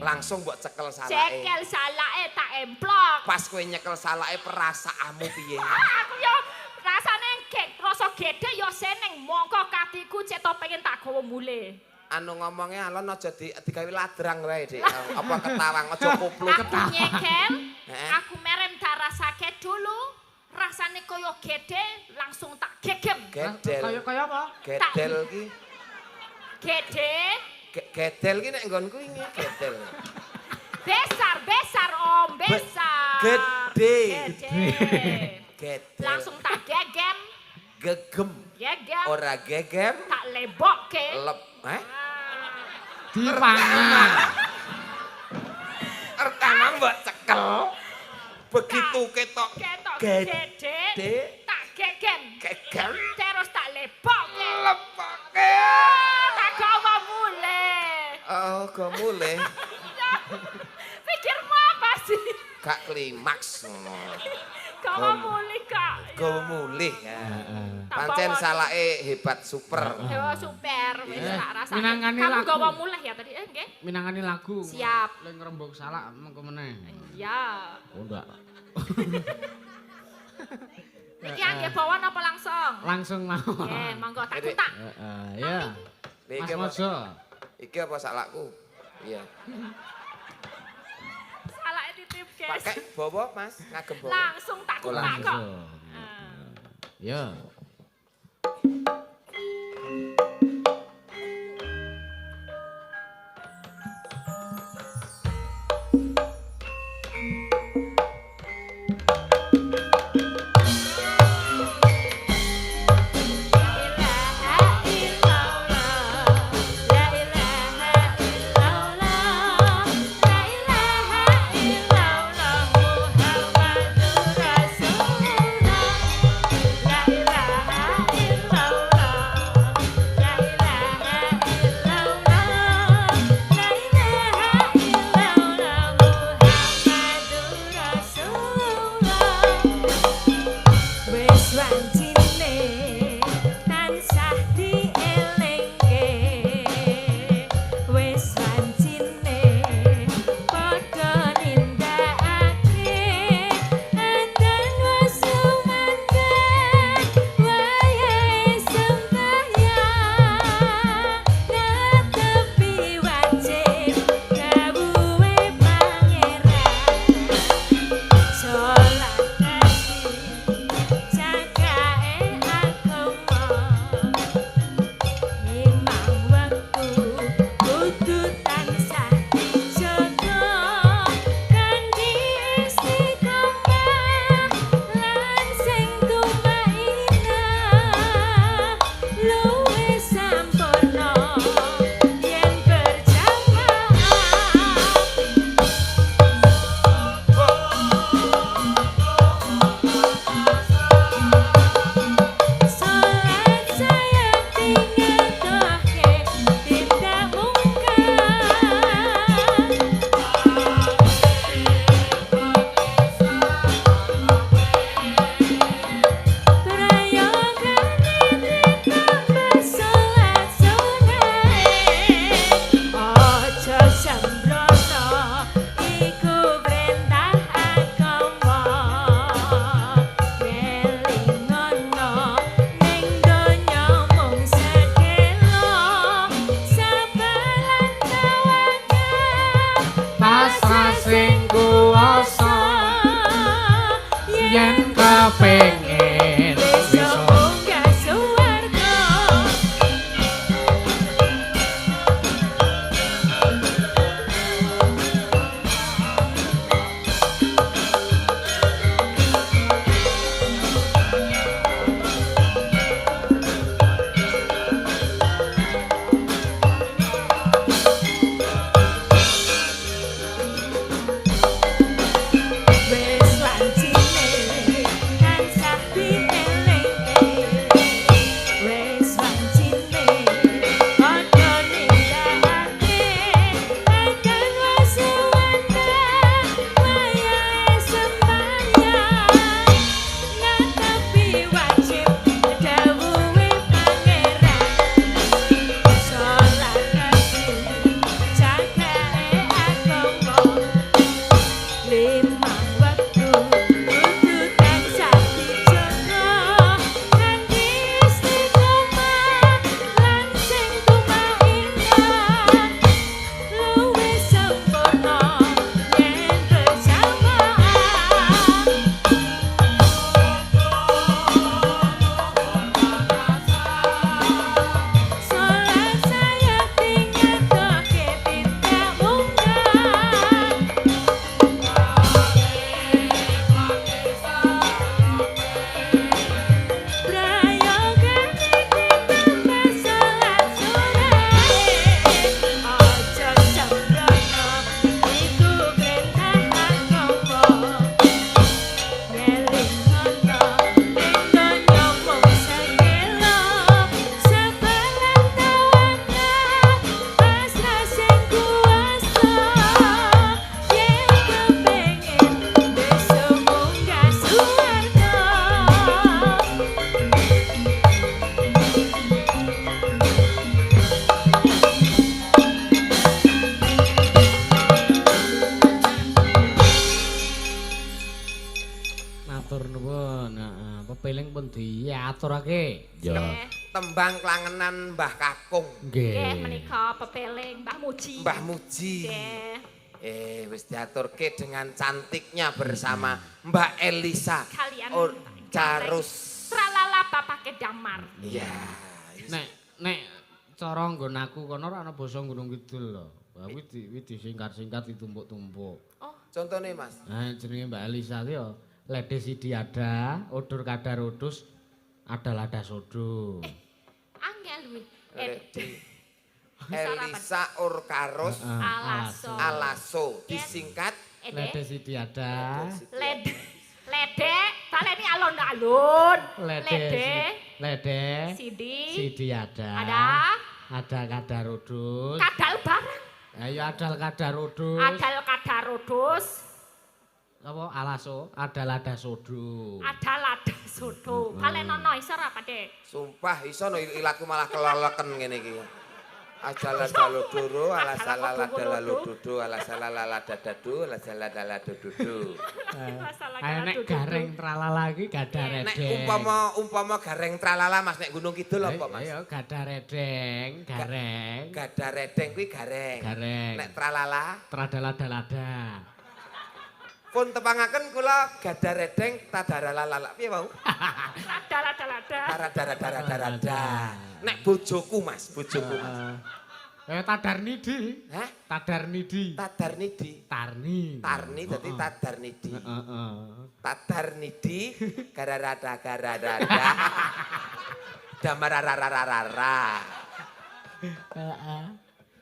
Langsung mbok cekel salake. Cekel salake tak emplok. Pas kowe nyekel salake perasaanmu piye? Aku yo rasane rasa gede yo seneng mongko katiku cetok pengen tak gawa mule. Anu ngomongnya alon aja digawe ladrang wae, Dik. Apa ketawang aja kupluk. Aku nyekel, Heeh. aku merem darah sakit dulu. Rasane koyo gede langsung tak gegem. Gedel. Kaya apa? Gedel ki. Gede, Gedel ki nek nggonku iki gedel. besar Om, besar. Gede. Gede. Gedel. Langsung tak gegem, gegem. gegem. Ora gegem. Tak lebokke. Dipangan. Pertama mbok cekel. Begitu ketok Ketok gede. gede, tak gegem. Gegem. Terus tak lebokke. Lepoke. Tak gawa mule. Oh, go mulih. Pikirmu apa sih? Gak klimaks ngono. Gawa mule Kak. Go mulih. Heeh. Pancen salake hebat super. Dewa super, wis tak rasane. minangkani Kamu lagu. gawa muleh ya tadi, nggih? Minangkani lagu. Siap. Lek ngrembug salak mengko meneh. Iya. Oh ndak. Iki angge bawaan apa langsung? Langsung mau. Nggih, monggo tak Jadi- kutak. Heeh, ya. Mas Iki apa? Mojo. Iki apa salakku? Iya. Salake titip, guys. Pakai bawa Mas, ngagem bawa. Langsung tak kutak kok. Langsung. Ya. yen kepengin bisa munggah suwarga. Wis wanci Matur nuwun. Heeh, pepeling pun diaturake. Ya. Tembang klangenan Mbah Kakung. Nggih, menika pepeling Mbah Muji. Mbah Muji. Nggih. Wis diaturke dengan cantiknya bersama Mbak Elisa. Kalian Carus. Tralala bapake Damar. Iya. Nek cara nggon aku kono ora ana basa Gunung Kidul lho. Kuwi disingkat-singkat ditumpuk-tumpuk. Oh, contohnya Mas. Nah, jenenge Mbak Elisa ki ya Lede Sidiada, Udur Kadar Udus, Ada-lada Sodo. angel kuwi. Elisa Urkarus Alaso disingkat Lede Sidiada. Lede, baleni alon-alon. Lede Sidi. Sidiada. Ada Kadar Udus. Kadal barang. Ayo Adal Kadar Udus. Adal kadar udus. Apa Alaso, Ada-lada Sodo. Adalada sodo. Balenono iso ora Pakde? sumpah iso no ilaku malah keleleken ngene iki. Ajala dalu duru ala salala dalalu dudu ala salala dadadu ala salala dalalu dudu. Nek gareng tralala iki gadah Nek redeng. umpama gareng tralala Mas nek Gunung Kidul apa Mas? Ayo gadah redeng, gareng. Gadah redeng kuwi gareng. Gareng. Nek tralala Tradalada-lada. pun tepangaken kula gadah redeng tadalalala. Piye wau? Adalada. Dara-dara-dara-dara. Nek bojoku Mas, bojoku Mas. Tadarnidi. Hah? Tadarnidi. Tadarnidi. Tarni. Tarni dadi tadarnidi. Heeh. Tadarnidi gararada. Damararararara. Heeh.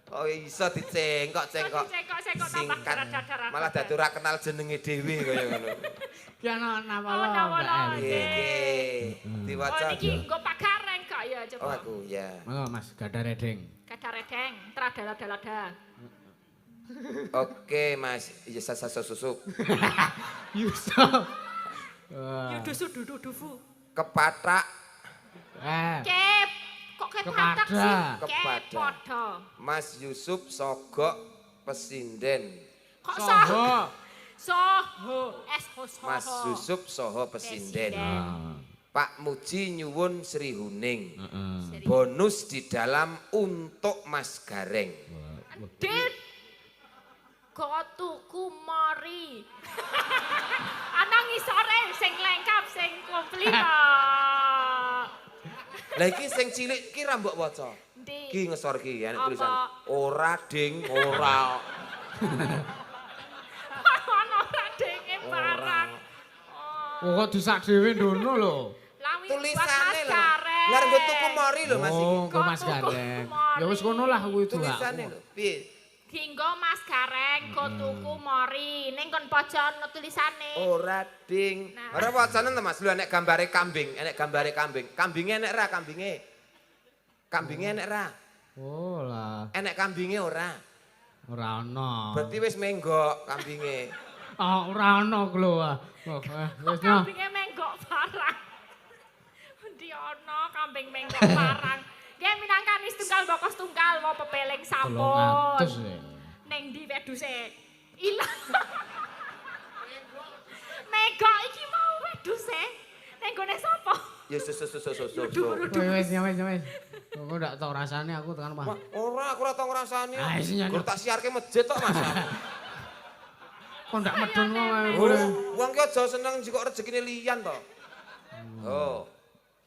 Oh iso dicengkok. Cengkok tambah Singkat. dara-dara. Malah dadi ora kenal jenenge dhewe kaya ngono. Ki ana nama Oh, nama lo. Nggih. Diwaca. Oh niki nggo Pak Gareng kok ya Oh coba. aku ya. Monggo Mas gadah redeng. Kadar redeng, tradalada. Oke Mas, iya sasa susuk. Yusuf. Yudusu dudu-dufu. Kepatak Kep, kok kepatak sih? Kepada. Kepada. Mas Yusuf Sogok Pesinden. Kok Soho. Soho. Soho. Mas Yusuf Soho Pesinden. Presiden. Pak Muji nyuwun Sri Huning. Heeh. Bonus di dalam untuk Mas Gareng. Dit. Gotuku mori. Ana ngisore sing lengkap sing komplit. Lah iki sing cilik iki ra mbok waca. Ndi? Ki ngesor ki ana Apa? tulisan ora ding ora. Ana ora denge barang. Oh, kok disak dhewe ndono lho. Lawi Tulisane lho. Gareng. Lah nggo tuku mori lho Mas iki. Oh, kok Mas Kok tuku Gareng. mori. Ya wis ngono lah kuwi itu. Tulisane lho. Piye? Dinggo Mas Gareng gotuku mori. Ning kon pojok tulisane. Ora ding. Nah. Ora wacane to Mas, lho enek gambare kambing, enek gambare kambing. Kambinge enek ra kambinge? Kambinge enek ra? Oh lah, Enek kambinge ora. ora ana. Berarti wis menggok kambinge. Ah, ora ana ku lho. Oh, wis no. Kambinge menggok barang. Endi ana kambing menggok barang. Nggih minangkani setunggal bokos tunggal mau pepeling sampun. 300 ya. Ning ndi wedhuse? Ilang. Menggok iki mau wedhuse. Ning gone sapa? Ya sus. Wis. Kok ndak tau rasane aku tekan Mas. Ora, aku ora tau ngrasani. Ah, wis nyanyi. Gur tak siarke masjid tok Mas. Kok ndak medun wae. Wong ki aja seneng jikok rezekine liyan to. Oh.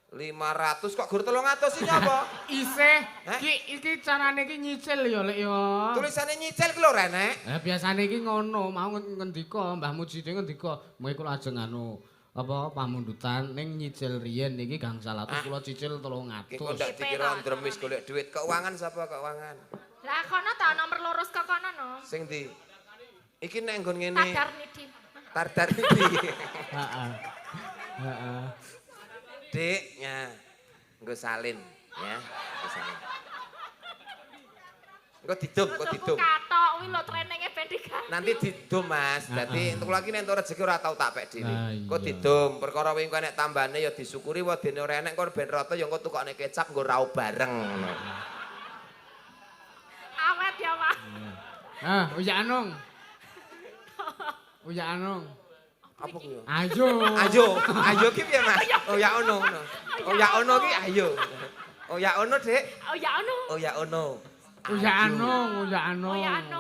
500 kok gur 300 iki apa? Isih. Hah? Iki carane iki nyicil ya lek ya. Tulisane nyicil ki lho Renek. Biasane iki ngono, mau ngendika Mbah Muji dhewe ngendika, "Mengko kula ajeng anu apa pamundutan ning nyicil riyen niki gangsal atus kula cicil 300." Ki kok ndak dikira ndremis golek duit keuangan sapa keuangan? Lah kono ta nomor lurus ke kono no. Sing ndi? Iki nek nggon ngene. Tadar nidi. Tardar iki. Heeh. Heeh. Dik, ya. Nggo salin, ya. Nggo salin. Engko didum, kok didum. Katok kuwi lho trenenge ben diganti. Nanti didum Mas. Dadi entuk lagi nek entuk rezeki ora tau tak pek dhewe. Ah, Kok iya. didum, perkara wingi kok nek tambane ya disyukuri wae dene ora enek kok ben rata ya engko tukokne kecap nggo raup bareng ngono. Awet ya, Pak. Ah, Uya Anung. Uya Anung. Apa ki yo? Ayo. Ayo ki piye, Mas? Oh ya ono. Oh ya ono ki ayo. Oh ya ono, Dik. Oh ya ono. Oh ya ono.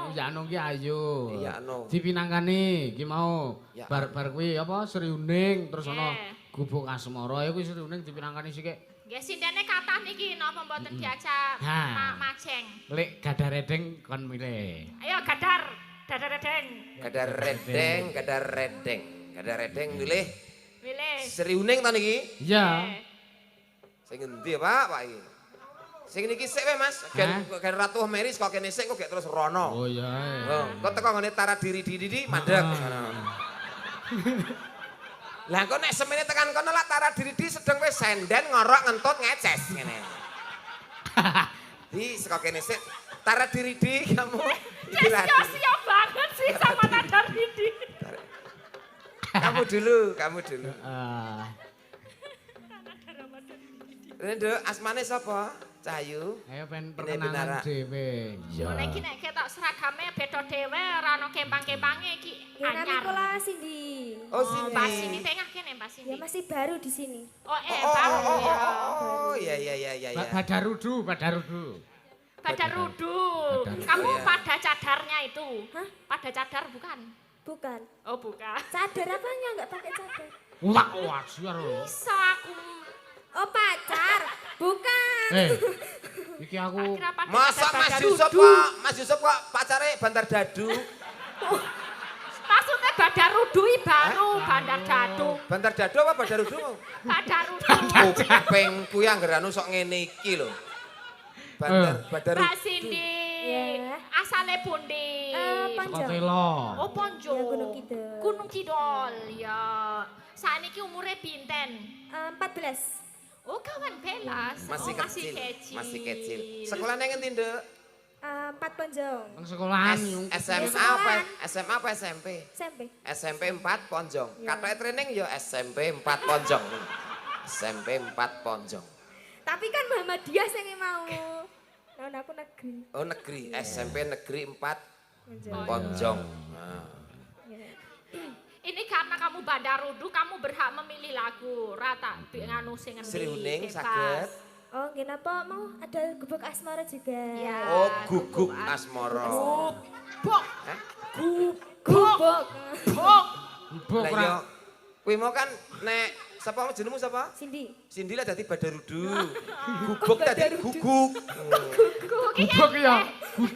Uyano ki ayo. Iya ono. Dipinangkani ki mau Ya. bar kuwi apa Sri Uning terus ana Eh. Gubuk Asmara ya kuwi Sri Uning dipinangkani sik. Nggih sindene kathah niki napa mboten diajak Ha. maceng. Lek gadar redeng kon milih. Ayo gadar redeng. Gadar redeng milih Milih. Sri Uning ta niki? Iya. Sing endi, Pak iki? Sing niki sik wae, Mas. Gen Ratu Mary kok kene sik kok gek terus rono. Oh iya. Oh, kok teko ngene tara diri mandeg. Lah kok nek semene tekan kono lak tara diri sedeng wis senden ngorok ngentut ngeces ngene. Di saka kene sik tara diri kamu. Sia-sia banget sih sama Nadar Didi. Kamu dulu. Ah. Rendo asmane sapa? Cahayu. Ayo pen Binara. perkenalan dhewe. Iya. Nek iki nek ketok seragame beda dhewe ora ono kempang-kempange iki Yana anyar. Nikola Cindy. Oh, sini. Mbak Sini tengah kene Mbak Ya Sini. masih baru di sini. Oh baru ya. Oh, iya. Badarudu. Pada rudu. Badar. Kamu Oh, iya. pada cadarnya itu. Hah? Pada cadar bukan? Bukan. Oh bukan. Cadar apanya enggak pakai cadar? Wah, siar lho. Bisa aku. Oh pacar. Bukan. Iki aku Kira pada Masa cadar Mas pada Yusuf rudu. kok pacare Bandar Dadu? Maksudnya Badar Rudu i baru Bandar Dadu. Bandar Dadu apa Bandar Rudu? Badar Rudu. Kuping kuwi anggere anu sok ngene iki lho. Bandar Mbak Rudu. Cindy. Ya. Asale pundi? Ponjong. Kotelo. Oh Ponjo. Ya, Gunung Kidul. Gunung Kidul ya. Saiki umure pinten? 14. Oh kawan belas. Masih Oh, kecil. Sekolahnya ngendi, Nduk? 4 Ponjong. Nang sekolahan SMA sekolahan. apa SMP? SMP. SMP 4 Ponjong. Ya. Katanya training ya SMP 4 Ponjong. SMP 4 Ponjong. Tapi kan Muhammadiyah sing mau. Nah, aku negeri. Oh negeri, SMP negeri 4 Ponjong. Ponjong. Nah. Ya. Ini karena kamu Bandar Rudu, kamu berhak memilih lagu. Rata nganu sing ngendi. Sri Uning bebas. saged. Oh, kenapa mau ada Gubuk Asmara juga? Ya. Oh guguk Asmara. Bok. Hah? Gubuk. Bok. Bok Lah ora. yo kuwi mau kan nek sapa jenengmu sapa? Cindy. Cindy lah dadi Badarudu. Guguk dadi guguk. Gubuk ya.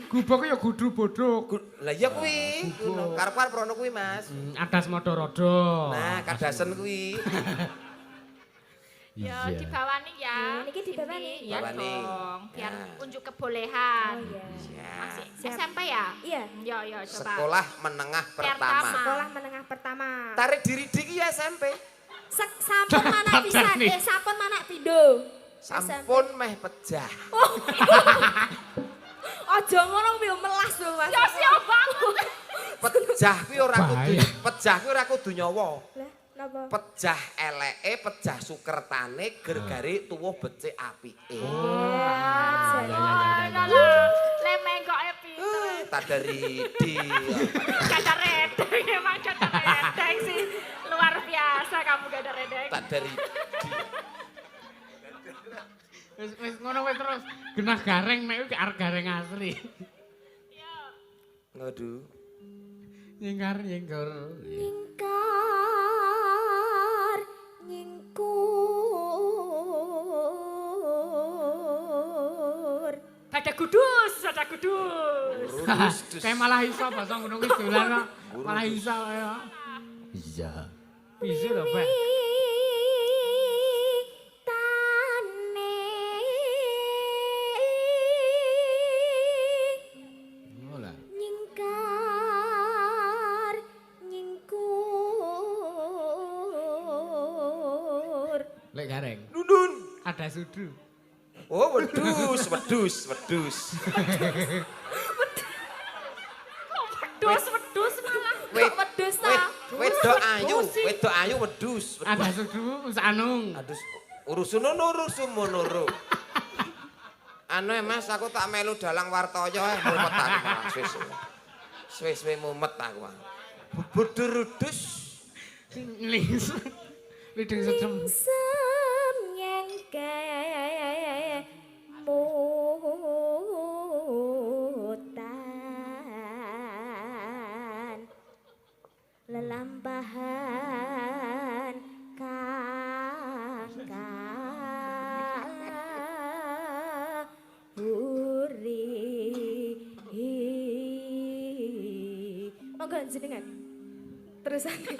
Gubuk ya kudu bodhok. Lah iya kuwi, karep-karep rono kuwi, Mas. Adas Modorodo. Nah, kadasen kuwi. Ya dibawani ya. Ya, niki dibawani. Ya Dibawani. dong, biar Ya. unjuk kebolehan. Oh iya. Ya. Masih Siap. SMP ya? Iya. Ya coba. Sekolah menengah pertama. Sekolah menengah pertama. Tarik diri iki ya SMP. Sampun mana pisan? Sampun mana pindo? Sampun meh pejah. Ojo ngono kuwi melas lho, Mas. Ya siap banget. Pejah kuwi ora kudu, Bahaya. pejah kuwi ora kudu nyawa. Lah, napa? Pejah eleke, pejah sukertane, gergare tuwuh becik apike. Lemeng kok pinter. Tadaridi. Gada redeng, emang gada redeng sih. Luar biasa kamu gada redeng. Tadaridi. Wis ngono wis terus genah gareng nek iki arep gareng asli. Waduh. Nyingkar. Nyingkar, nyingkur. Ada kudus, ada kudus. Kayak malah iso basa ngono kuwi dolan kok. Malah iso ya. Iya. Bisa lho, Pak. Oh lah. Nyingkar, nyingkur. Lek gareng. Dundun. Ada sudu. Oh, wedus. Wedus malah. Wed- Wedhus ta? Wedok ayu wedus. Ada sudu sanung. Aduh, urusun nuru. Anu Mas, aku tak melu dalang wartaya mumet aku malah suwe mumet aku. Budurudus Lingsem. Liding secem. Lingsem nyengke mutan lelampahan monggo jenengan terusane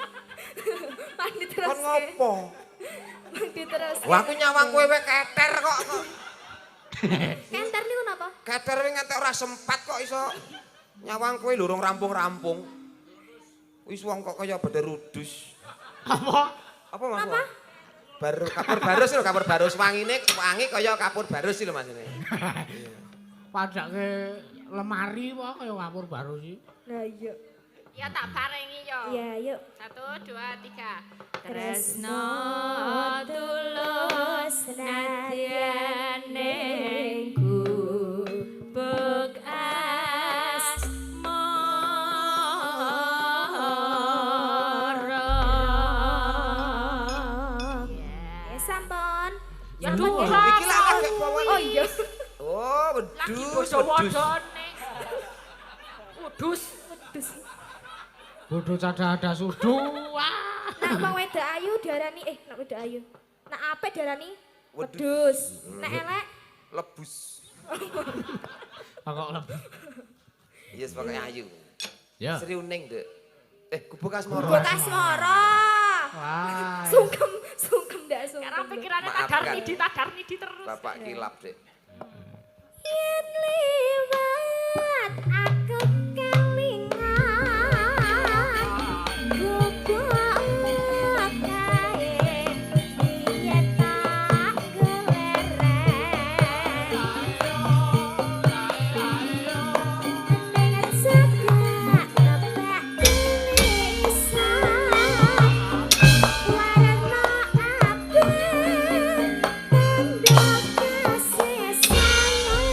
mandi terus Kon ngopo? mandi terus Wah aku nyawang kowe wek keter kok. kenter niku napa Keter wing nganti ora sempat kok iso nyawang kowe lho urung rampung-rampung. Wis wong kok kaya bedhe rudus. Apa? Apa Mas? Apa? Kapur barus lho, kapur barus wangine wangi kaya kapur barus lho Mas ini. Padake lemari wae kaya kapur baru sih. nah iya Ya tak parengi yo. iya yuk 1, 2, 3. Tresno tulus nadyan ning gubuk asmara. Ya sampun. Ya Iki duh. lah agak bawa. Oh iya. Oh, Lagi wedhus. bodo-bodone. Udus. Bodoh cada-ada sudu. Wah. Nak wong wedok ayu diarani nak wedok ayu. Nak apik diarani Wedhus. wedhus. Nak elek Lebus. Kok lebih. Iya sebagai ayu. Ya. Sri Uning, Dek. Gubuk asmara. gubuk asmara. Wah. Sungkem ndak sungkem. Sekarang pikirannya Maafkan. tadar nidi terus. Bapak kilap, Dek. Yen liwat aku kelingan gubuk kae yen tak gelereng dengan segak nebak tulisan warna abang tanda kasih sayang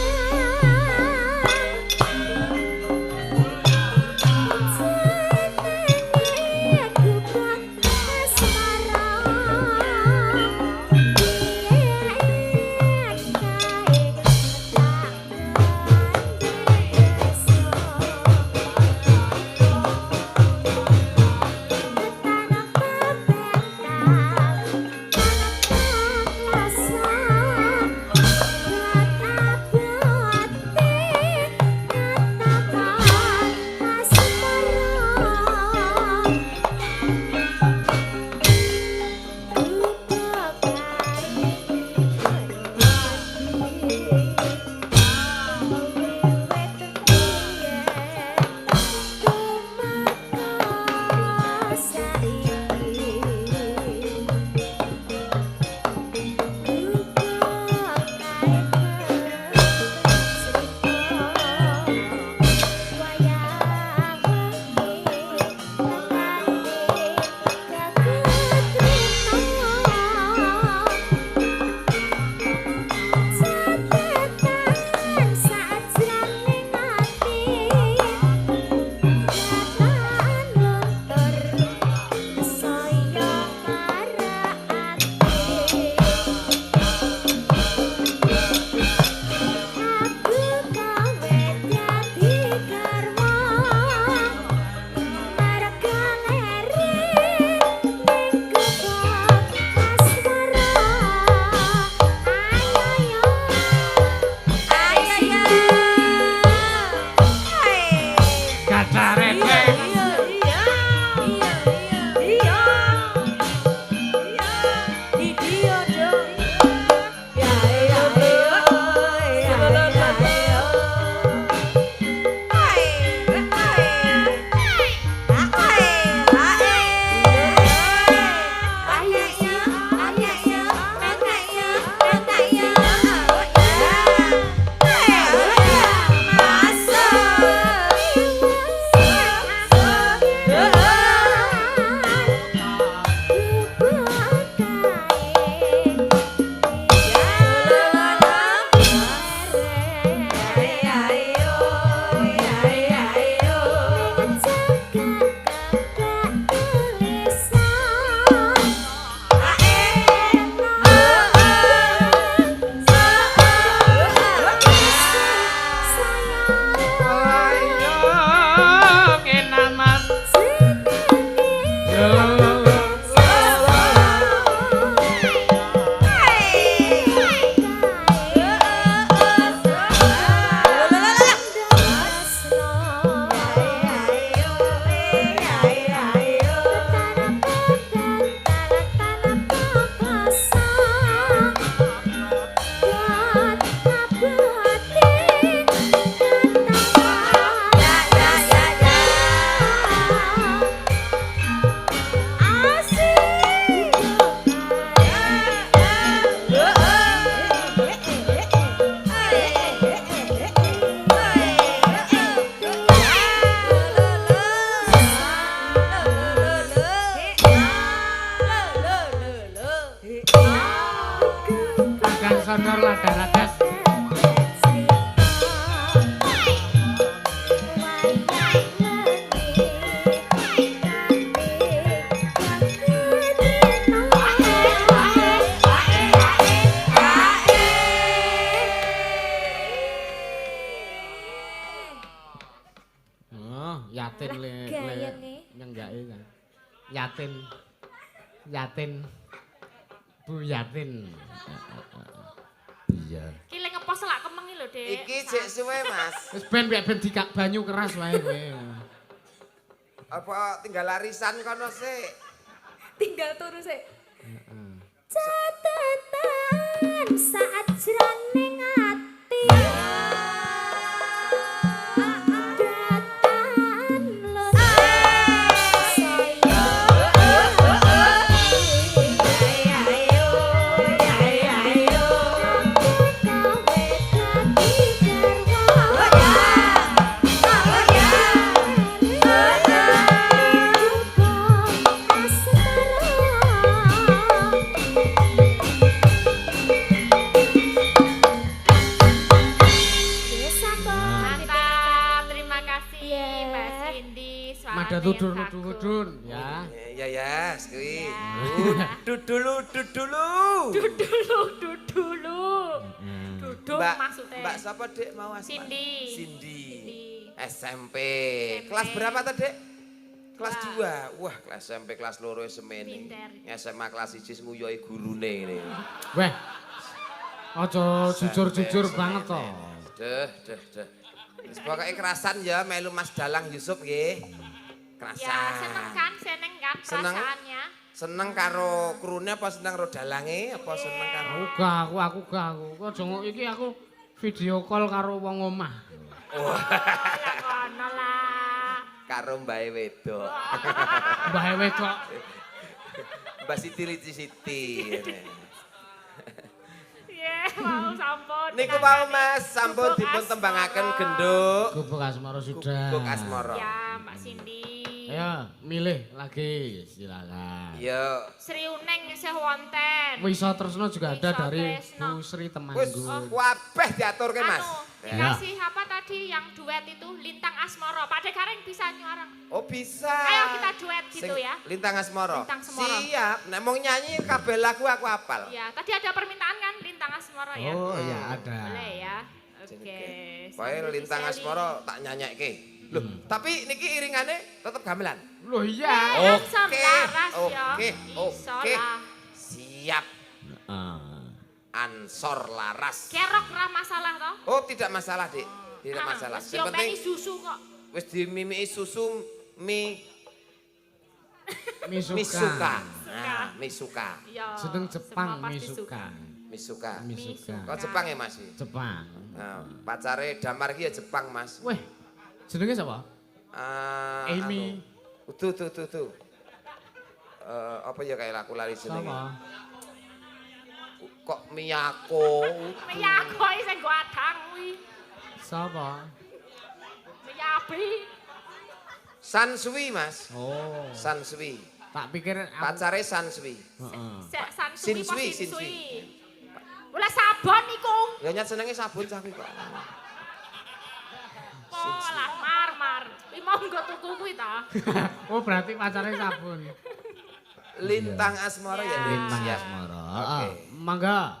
kondor ladas-ladas. Yatin nyenggake kan. Yatin. Bu Yatin. Iya. Ki lek ngepo selak kemeng iki lho, Dik. Iki jek suwe, Mas. Wis ben dikak banyu keras wae kowe. Apa tinggal larisan kono sik? Tinggal turu sik. Catatan saat jroning ati. Tudur ya. Ya ya, kuwi. Dudulu. Duduk maksudnya. Mbak sapa, Dik, mau asma? Cindy. SMP. Kelas berapa tuh, Dik? Kelas 2. Wah, kelas SMP kelas 2 semene. SMA kelas 1 nguyoi gurune ngene. Weh. Aja jujur-jujur banget to. Duh. Wis pokoke kerasan ya melu Mas Dalang Yusuf nggih. Kerasan. Ya, seneng kan perasaannya. Seneng karo krune apa seneng karo dalange apa seneng karo aku gak. Kok aja iki aku video call karo wong omah. Lah ngono lah. Karo mbae wedok. Mbae wedok. Mbak Siti. Mau sampun. Niku mau Mas, sampun dipun tembangaken genduk. Gubuk Asmara sudah. Gubuk Asmara. Ya, Mbak Cindy. Ayo, milih lagi, silakan. Yo. Sri Uneng isih wonten. Wisa Tresno juga ada Wisa dari Tresno. Bu Sri Wis Temanggung. kabeh diaturke Mas. Dikasih apa tadi yang duet itu Lintang Asmara. Pak Dekareng bisa nyuarang. Oh bisa. Ayo kita duet gitu Sing ya. Lintang Asmara. Lintang Asmara. Siap. Nek mau nyanyi kabeh lagu aku hafal. Ya, tadi ada permintaan kan Lintang Asmara ya. Oh iya ada. Boleh ya. Oke. Pokoke Lintang Asmara tak nyanyekke. Loh, tapi niki iringane tetep gamelan. Loh iya. Oke. Oke. Siap. Ansor laras. Kerok ra masalah toh? Oh, tidak masalah, Dik. Tidak masalah. Yang penting susu kok. Wis dimimiki susu Misuka. Nah, Misuka. Ya. Jeneng Jepang semua pasti Misuka. Misuka. Kok Jepang ya, Mas? Jepang. Nah, pacare Damar ki ya Jepang, Mas. Weh. Jenenge sapa? Amy. Tuh. Apa ya kayak aku lari jenenge. Sapa? Kok Miyako. Miyako sing go adang kuwi. Sapa? Miyabi. Sansui, Mas. Oh. Sansui. Tak pikir Pacare Sansui. Heeh. Sansui. Sinsui. Wala sabon iku. Ya nyat senenge sabun cah kuwi kok. Oh, lah mar. Iki mau nggo tuku kuwi ta. Oh, berarti pacare sabun. Lintang Asmara ya, Lintang Siap. Asmara. Oke. Mangga.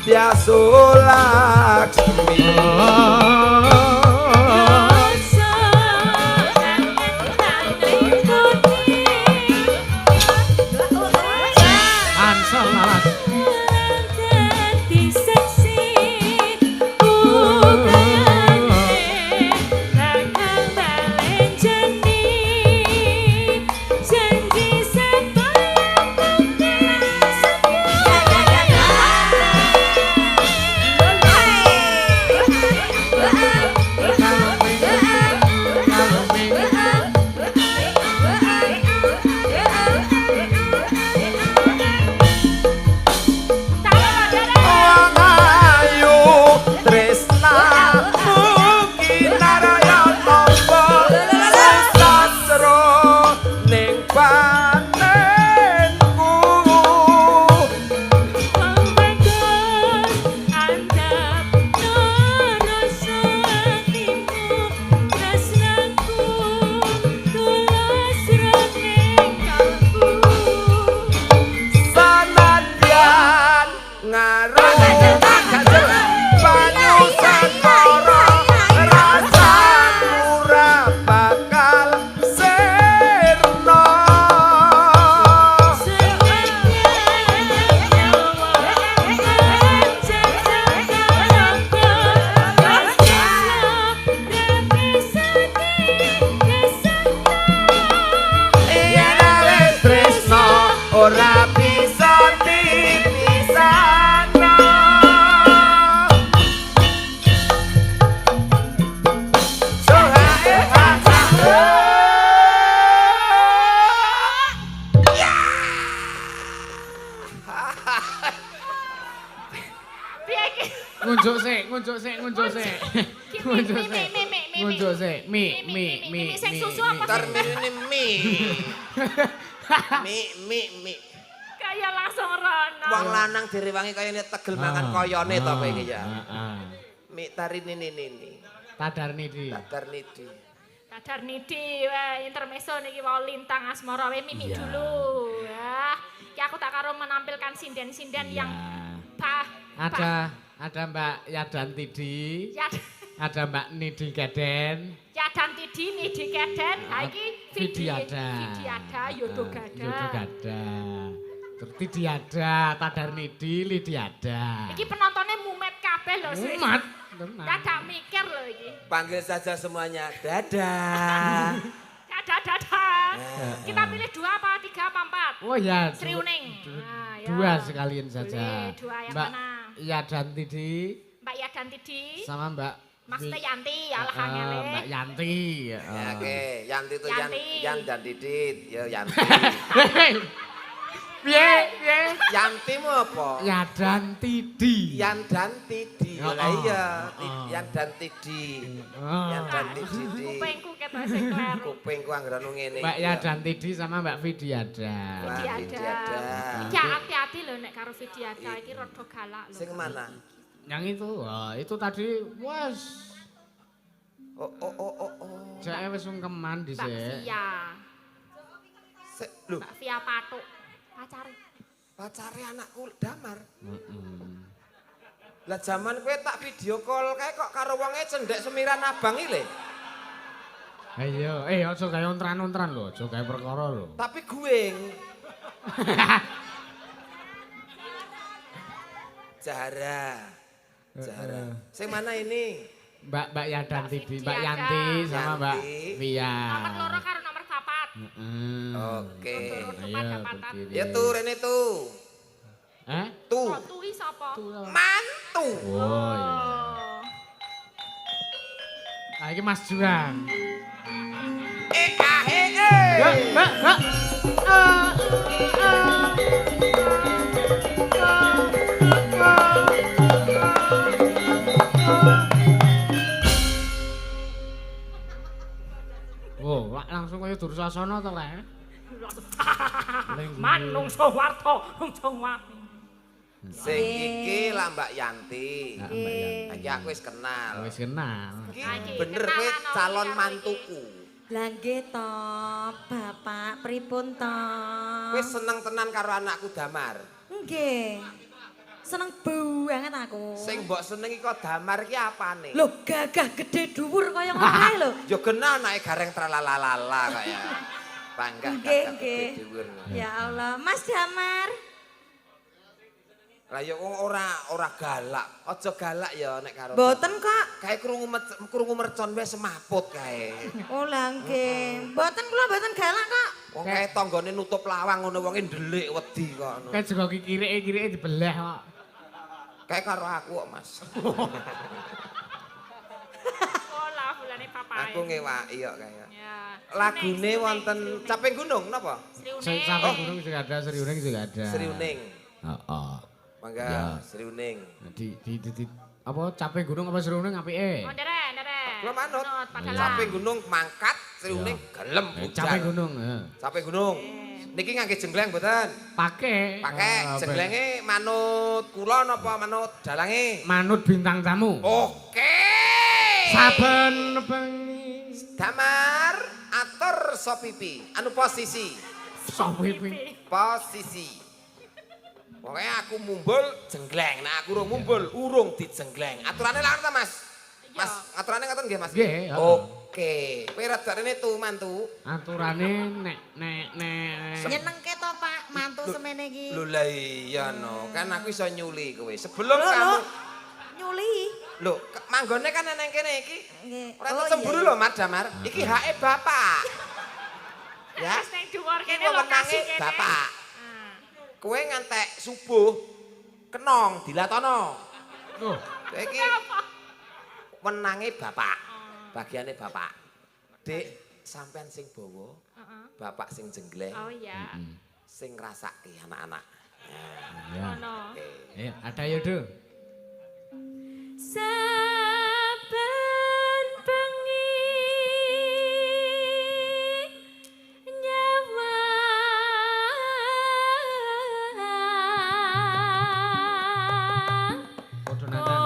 Nityaso Laksmi. Mi sing susu apa sih? Mi. Kaya langsung rono. Wong lanang direwangi kaya ini tegel mangan koyone to kowe iki ya. Mi tari nini. Tadarnidi. Tadarnidi wae intermezzo niki wau lintang asmara wae mimik dulu. Ya, ki aku tak karo menampilkan sinden-sinden yang ada Mbak Yadantidi. Ada Mbak Nidi Keden. Yadantidi, Nidi Keden. Ha iki Vidiada, Yodogada. Terus Tidiada, Tadarnidi, Lidiada. Iki penontonnya mumet kabeh lho, Sis. Mumet. Dadak mikir lho iki. Panggil saja semuanya. Dadah. Dadah. Kita pilih 2 apa 3 apa 4? Oh ya. Sri Uning. Nah, 2 sekalian saja. Boleh, 2 yang Mbak mana? Yadantidi. Mbak Yadantidi. Sama Mbak Maksudnya Yanti, alah angele. Mbak Yanti. Ya oke, Yanti itu Yan dan Didit. Ya Yanti. Piye? Yantimu apa? Yadantidi. Yan dan Tidi. Lah iya, Yan dan Tidi. Yan dan Tidi. Kupingku ketok sing kleru. Kupingku anggere ngene. Mbak Yadantidi sama Mbak Vidiada. Vidiada. Ya hati-hati lho nek karo Vidiada iki rada galak lho. Sing mana? Yang itu, itu tadi wes. Oh. Jake wis sungkeman dhisik. Mbak Via. Lho, Mbak Via Patuk. Pacare anakku Damar. Lah zaman kowe tak video call kae kok karo wonge cendhek semiran abang iki lho. Ayo, aja gawe ontran-ontran lho, aja gawe perkara lho. Tapi guing. Zahara. Sing mana ini? Mbak Yadantidi, Mbak Yanti sama Mbak Via. Nomor 2 karo nomor 4. Oke. Ayo, Ya tuh Rene tuh. Tuh. Kok tuwi sapa? Mantu. Oh iya. Ah iki Mas Juang. Oh, langsung kaya Dursasana to kae. Manungsa warta, wati. Sing iki lah Mbak Yanti. Mbak Iki aku wis kenal. Wis kenal. Iki bener kowe calon mantuku. Lah nggih to, Bapak, pripun to? Kowe seneng tenan karo anakku Damar. Nggih. seneng banget aku. Sing mbok senengi kok Damar ki apane? Lho, gagah gede dhuwur kaya ngono kae lho. Ya genah anake gareng tralalalala kaya. Bangga Nggih, gagah nggih. gede dhuwur. Ya Allah, Mas Damar. Lah ya ora galak. Aja galak ya nek karo. Mboten kok. Kae krungu mercon wae semaput kae. Oh lah nggih. Mboten kula mboten galak kok. Wong kae tanggane nutup lawang ngono wonge ndelik wedi kok. Kayak juga kirike dibelah kok. Kae karo aku kok, Mas. Olah bulane papae. Aku ngewaki kok kae. Ya. Lagune wonten Caping Gunung napa? Sriuning. Sampai gunung juga ada, Sri Uning juga ada. Sri Uning. Heeh. Mangga Ya. Sri Uning. Di apa capek gunung apa Sri Uning apike? Oh, ndere. Kula manut. Padalah. Caping Gunung mangkat, Sri Uning gelem Capek bujal. gunung, heeh. Caping Gunung. Niki ngangge jenggleng mboten? Pakai. Jenglenge manut kula napa manut dalange? Manut bintang tamu. Oke. Saben bengi. Damar atur sopipi. Anu posisi. Sopipi. Posisi. Pokoknya aku mumbul jenggleng. Nah aku urung mumbul, urung dijenggleng. Aturane lah ta, Mas? Mas, aturane ngoten nggih, Mas? Nggih, heeh. Oke. Kowe rada rene tuh mantu. Aturane nek. Nyenengke to, Pak, mantu semene iki. Lho lah iya no, kan aku iso nyuli kowe. Sebelum Lho, kamu nyuli. lho, manggone kan nang kene iki. Nggih. Ora Oh, cemburu iya. lho, Mas Damar. Iki hake bapak. Ya. Wis ning dhuwur Iki kene lokasi wewenange kene. bapak. Ah. Kowe ngantek subuh kenong dilatono. Oh, Iki wenange bapak. Bagiane bapak. Dik, sampean sing bawa, Heeh. bapak sing jenggleng, Oh iya. sing ngrasake anak-anak. ya. Ono. Ayo, ada ya, Do. Saben bengi nyawa Padha natan.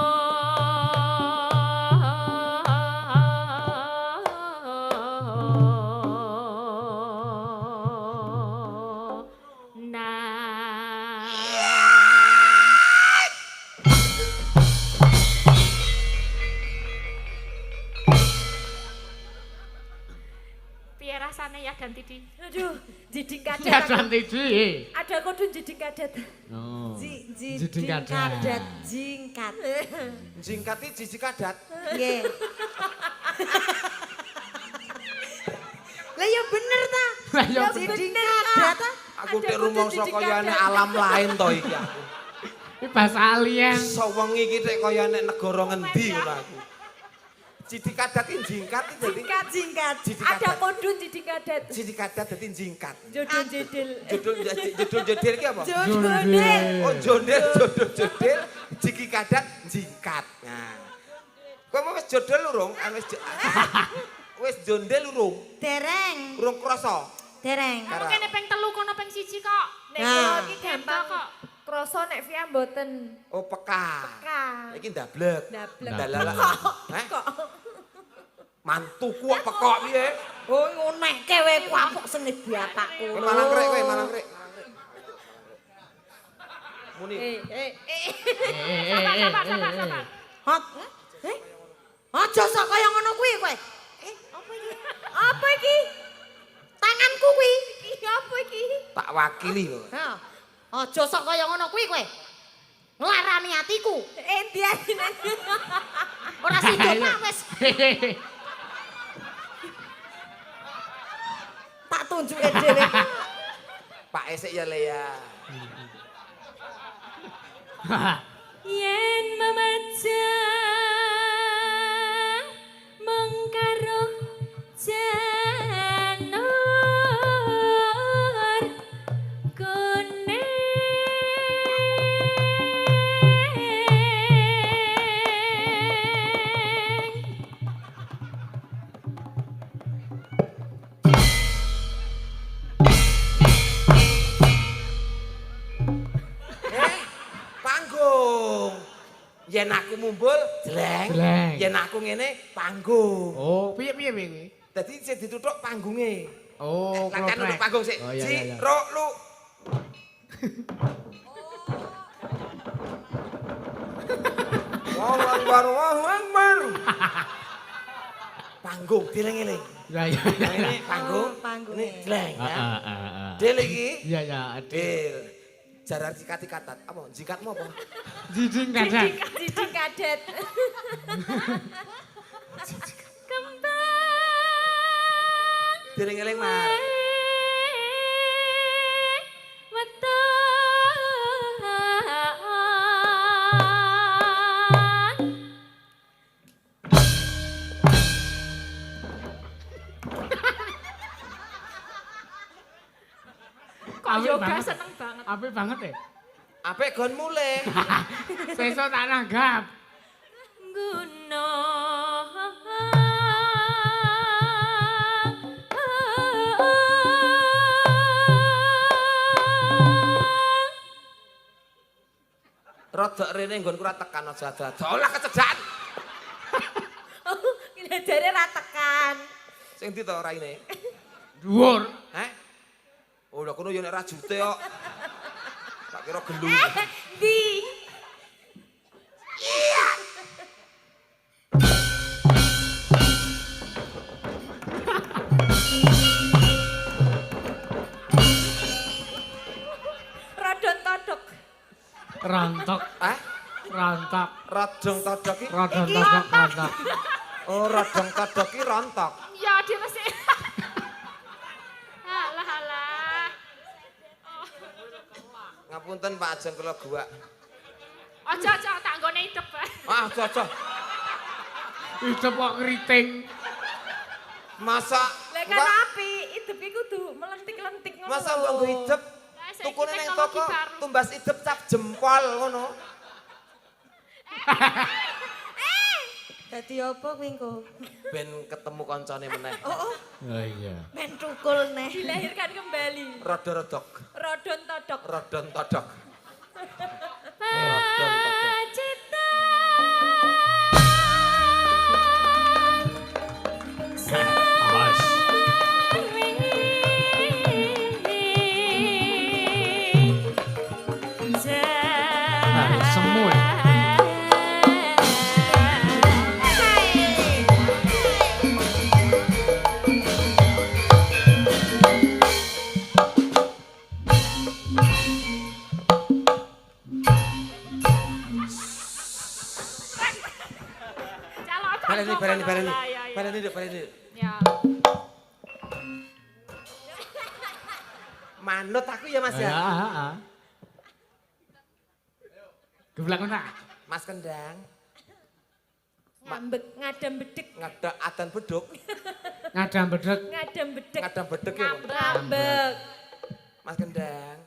Piye rasane ya ganti di? Aduh, jiding kadet. Ya aku. ganti di. Ada kudu jiding kadet. Oh. Jiding kadat jingkat. Jingkati jiji kadat. Nggih. Lah ya bener ta? Lah ya Jiding kadat ta? Aku Ada dek rumangsa kudu kaya jiji nek alam lain to iki aku. iki bahasa alien. Iso wengi iki dek kaya nek negara ngendi ngono aku. Jiji kadat iki jingkat iki dadi Jingkat. jiji Ada kadat. kondun jiding kadet. Jiji kadat dadi jingkat. Jodoh jedil. Judul jodel ki apa? Jodel. Oh jodel, jodel, jiki kadat jingkat. Nah. Kowe wis jodel urung? Wis jondel urung? Dereng. Urung krasa? Dereng. Kamu kene ping 3 kono ping 1 kok. Nek Nah. kula iki Gampang gampang kok. krasa nek via mboten. Oh peka. Ka. Iki ndablek. Ndablek. Dalala. Heh? Mantuku kok pekok piye? Oh ngonekke kowe kapok seni bapakku. Kowe malang krek kowe, malang krek. Muni. Sabar. Hot. Aja sok kaya ngono kuwi kowe. Apa iki? Tanganku kuwi. Iki apa iki? Tak wakili lho. Ha. Aja sok kaya ngono kuwi kowe. Nglarani atiku. Endi asine? Ora sida Pak wis tak tunjuke dhewe. Pak esek ya Lea. Yen memajang mengkaro janur kuning Panggung. Yen aku mumbul jeleng. Jeleng. Yen aku ngene panggung. Oh, piye kuwi? Dadi sing dituthuk panggunge. Oh, Lah kan kloprek. untuk panggung sik. Oh, iya, Ji, iya, iya. ro, lu. Allahu Akbar. Panggung dieling-eling. Ya ya. Ini panggung. Panggung. Ini gleng ya. Del iki. Iya ya. Del. Jaran sikat-sikatan. Apa? Jingkatmu apa? Jijing kadet. Didi kadet. Dieling-eling Mar. Kok yoga seneng banget. Apik banget ya. Apik gon mulai. Sesuk tak nanggap. Guna Rodok rene nggonku ora tekan aja dadak. Olah kecedak. Kira jare ra tekan. Sing ndi to raine? Dhuwur. Heh. Oh, lha kono yo nek rajute kok. Tak kira gelu. Di. Rodon todok. Rontok. Hah? Rontok. Rodong todok iki. Rodon rontok rontok. Oh, rodong todok iki rontok. Ya dia mesti. Alah alah. Ngapunten Pak Ajeng kula gua. Aja tak nggone idep. Ah, aja. Hidup kok ngeriting. Masa Lek kan api, idep iki kudu melentik-lentik ngono. Masa mbok nggo idep? saiki Tukune ning teknologi toko baru. tumbas idep cap jempol ngono. Dadi apa kuwi engko? Ben ketemu koncone meneh. Oh iya. Men tukul neh. Dilahirkan kembali. Rodok. Rodon todok. Rodon todok. Cita. Awas. Semu ya? Baleni. Ya. Manut aku ya Mas ya. Ya. Geblak mana? Mas Kendang, Ngambek ngadam bedek. ngadak adan beduk. Ngadam bedek. Ngadam bedek. Ngadam bedek ya. Ngambek. Mas Kendang.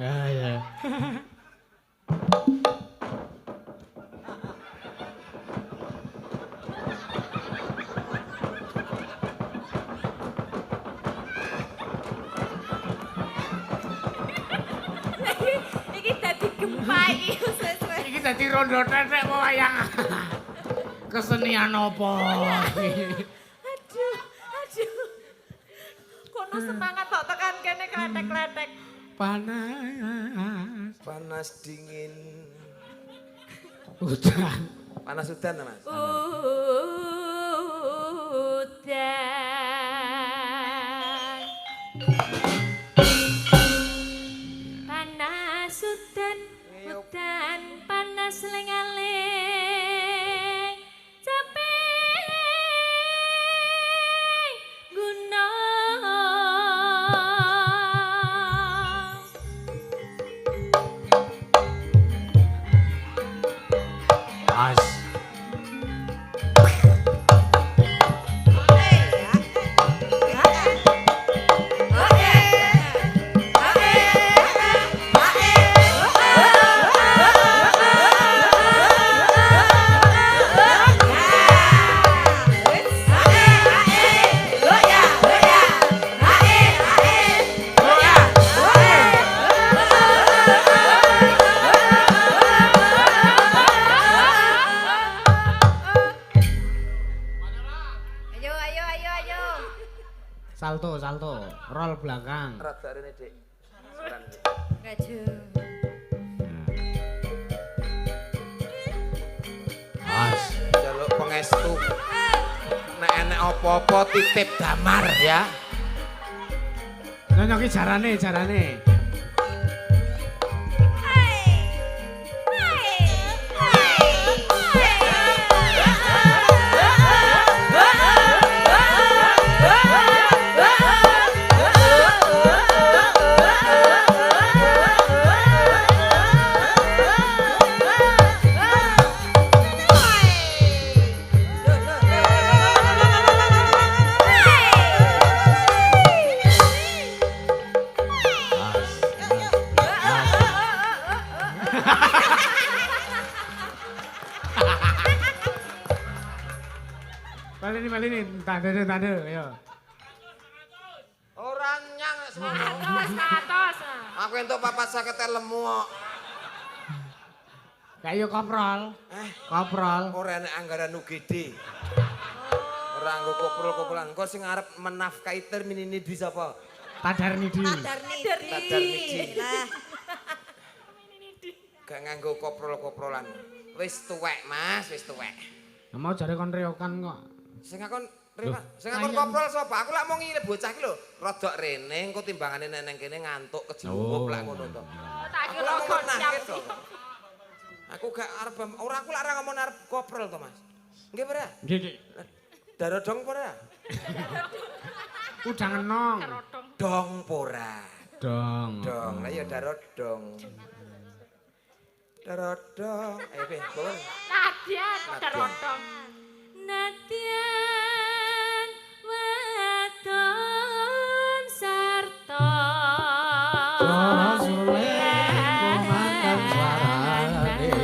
Ya. Iki dadi gempa iki sesuai. Iki dadi rondo tetek apa wayang. Kesenian apa? Aduh. Kono semangat tok tekan kene kletek-kletek. Panas dingin. Udan. Panas udan Mas. Udan. Panas udan, udan panas lengaling. Capek gunung. As. Oke. Salto. Roll belakang. Rada rene, Dik. Seran, Dik. Ngaju. Mas. Jaluk pengestu. Nek enek apa-apa titip damar ya. Nyonya ki jarane. Malini, tanda, ya. Ora nyang semono. Atos. Aku entuk 450 lemu kok. Kayak koprol. Koprol. Ora enek anggaran UGD. Ora nggo koprol-koprolan. Engko sing arep menafkahi termin ini di sapa? Tadar nidi. Tadar nidi. Lah, Gak nganggo koprol-koprolan. Wis tuwek, Mas, wis tuwek. Mau jare kon reokan kok. Sing ngakon koprol sapa? Aku lak mau ngile bocah iki lho. Rodok rene engko timbangane neng kene ngantuk kejiwup lak ngono to. Tak Aku kira lak kok ngomong siap. nangkep to. Aku gak arep aku lak ora ngomong arep koprol to, Mas. Nggih, Pak. Nggih. Darodong apa ora? Udang enong. Dong pora. Dong. Dong, lah ya darodong. Darodong. Ayo, Be, bawa. Nadian terotong. Nadyan wadon sarta Suara suling kumandang suarane.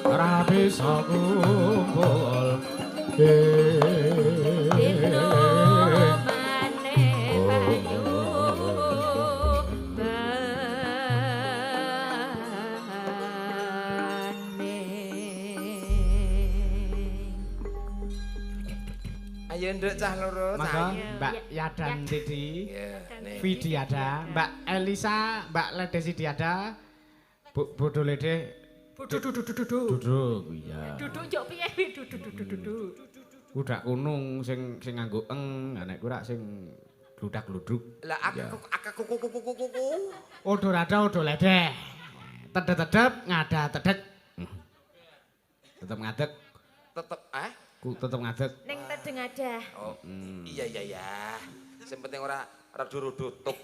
Ora bisa kumpul. dino maneh payu Ayo nduk cah loro. Maka Cah. Mbak Yadan Didi, Iya, nih. Vidi ada, Mbak Elisa, Mbak Ledesi ada, Bodo Lede. Duduk, iya. Duduk njok piye duduk. Udak kunung sing nganggo nek ora sing gludak-gluduk. Lah aku kuku. Odo rada odo ledeh. Tedep-tedep ngada tedek. Tetep ngadeg, Tetep tetep ngadeg. Ning tedeng ada. Oh, iya. Sing penting ora durudutuk.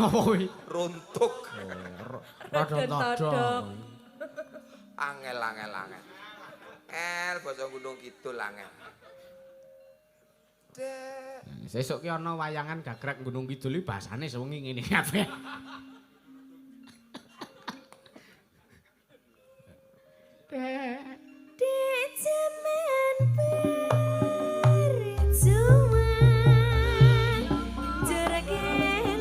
Oh, Runtuk. rada todong. Angel. Basa Gunung Kidul angel. Sesuk ki ana wayangan gagrag Gunung Kidul iki basane sewengi ngene kabeh. di jaman perjuangan terkelingan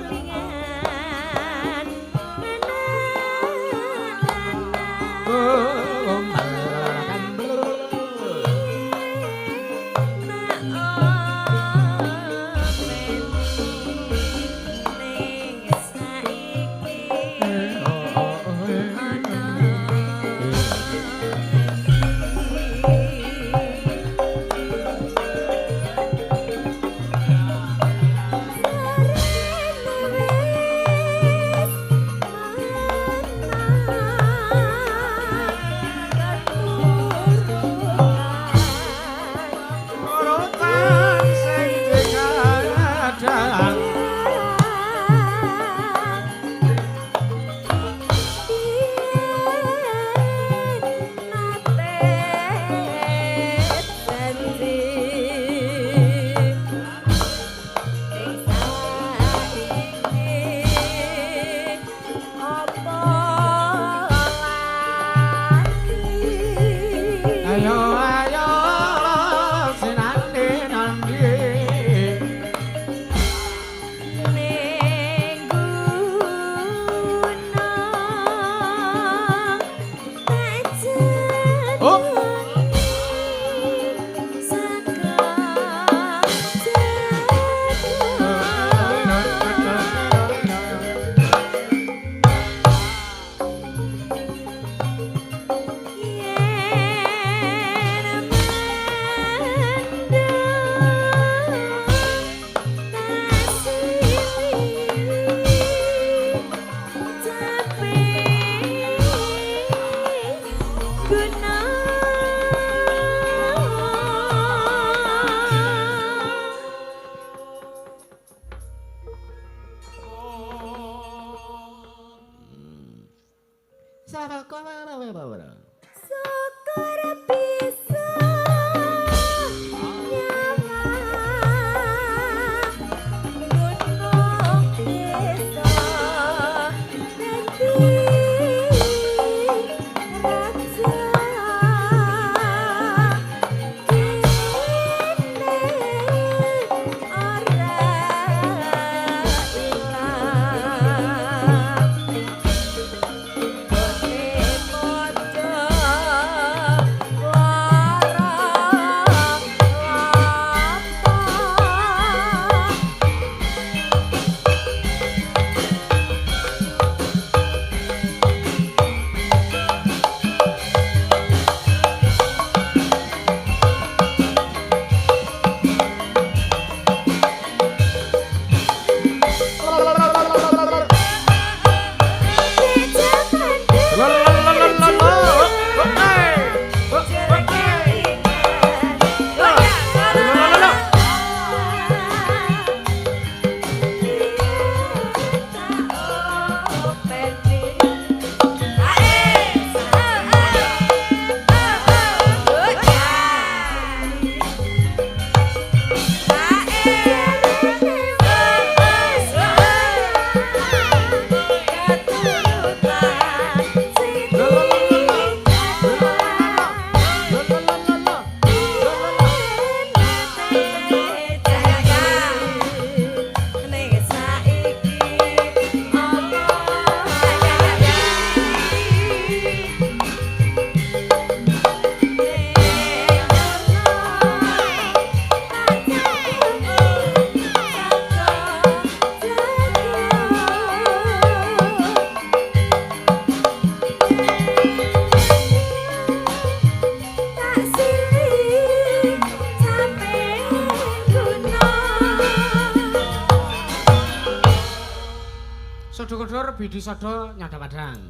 matur Bidi Sodo Nyada Padang.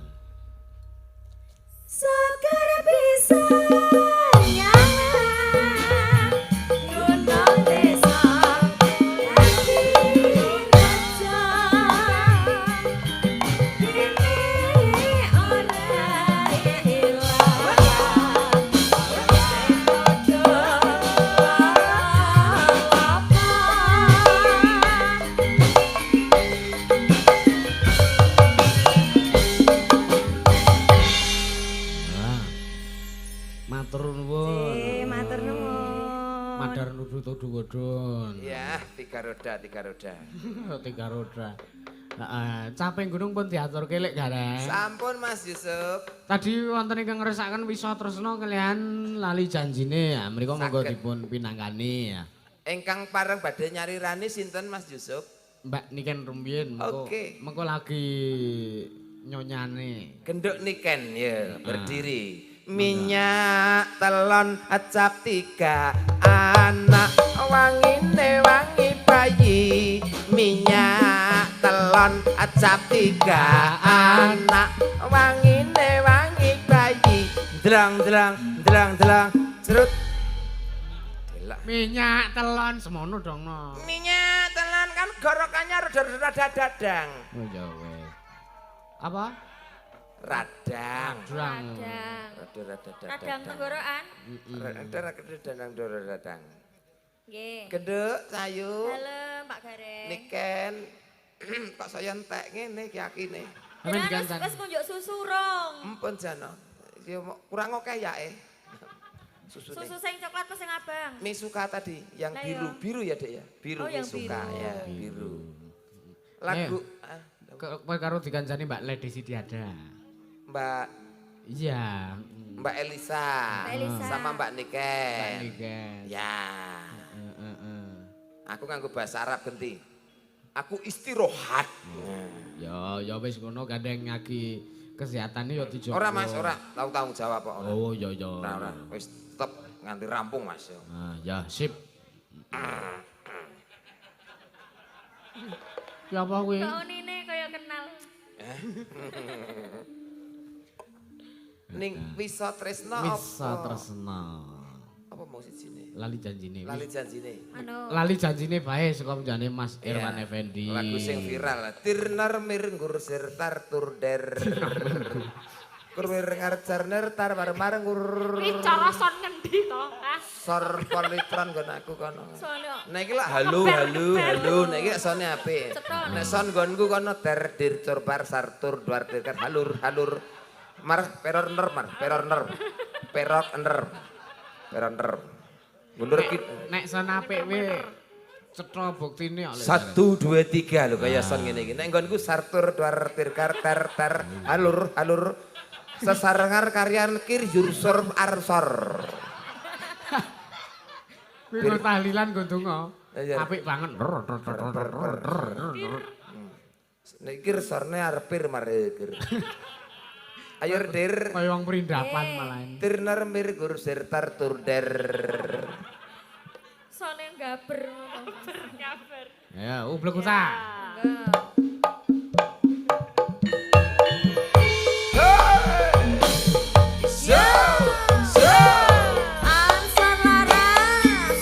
Sekar bisa nyala gunung desa hati raja ini ora ilang ojo Matur nuwun. matur nuwun. Madar nudu tudu wedon. Ya, tiga roda. Tiga roda. Heeh, caping gunung pun diaturke lek gareng. Sampun Mas Yusuf. Tadi wonten ingkang ngresakaken Wisa Tresna kalian lali janjine ya. Mriku monggo Saged. dipun pinangkani ya. Engkang pareng badhe nyari rani sinten Mas Yusuf? Mbak Niken Rumbien mengko Oke. mengko lagi nyonyane. Genduk niken ya, berdiri. Minyak telon acap tiga anak wangine wangi bayi. Minyak telon acap tiga anak wangine wangi bayi. Drang cerut. Delak. Minyak telon semono dong no. Minyak telon kan gorokannya rada dadang. Oh ya wes. Apa? Radang. Drang. Radang tenggorokan. Radang. Nggih. Genduk sayu. Halo Pak Gareng. Niken. Kok saya entek ngene iki akine. Amin Jenengan gancan. wis kunjuk susu rong. Empun jana. Ya kurang oke yae. Susune. Susu sing coklat apa sing abang? Misuka tadi yang Lah biru. ya. Biru ya, Dek ya? Biru Oh, yang Misuka biru. ya, biru. Lagu Kowe karo dikancani Mbak Lady Sidiada. Mbak Iya. Mbak Elisa. Mbak Elisa. Sama Mbak Niken. Mbak Niken. Ya. Heeh. Aku nganggo bahasa Arab genti. Aku istirahat. Ya wis ngono gandeng ngaki kesehatane ya dijogo. Ora Mas, ora tahu tanggung jawab kok. Ora. Oh ya. Ora. Wis tetep nganti rampung Mas. Ah, ya sip. Ya apa kuwi? Kok unine kaya kenal. Ning Wisa Tresna apa? Wisa Tresna. Apa mau sijine? Lali janjine. Lali janjine. Anu. Lali janjine bae saka penjane Mas Irwan Iya. Effendi. Lagu sing viral. Tirnar mirnggur sirtar turder. Kurwir ngarjar nertar bareng-bareng gur. Iki cara son ngendi to? Ah, Sor politron nggon aku kono. Soalnya Nek iki lak halo. Nek iki sone apik. Nek son nggonku kono der dir curbar sartur duar dirkat halur. Mar peror ner. Perok ner. Mundur ki. Nek son apik we cetha buktine oleh. 1 2 3 lho kaya son ngene iki. Nek nggonku sartur duar dirkar ter halur. Sesarengar karyan kir jursur arsor. Kuwi kok tahlilan nggo donga. Iya. Apik banget. Nek kir sorne arpir marekir. Ayo dir. Kaya wong perindapan malah. Tirnar mir gur sertar turder. soalnya gaber. kabar. Ya, ublek uta. Enggak. Ansar laras.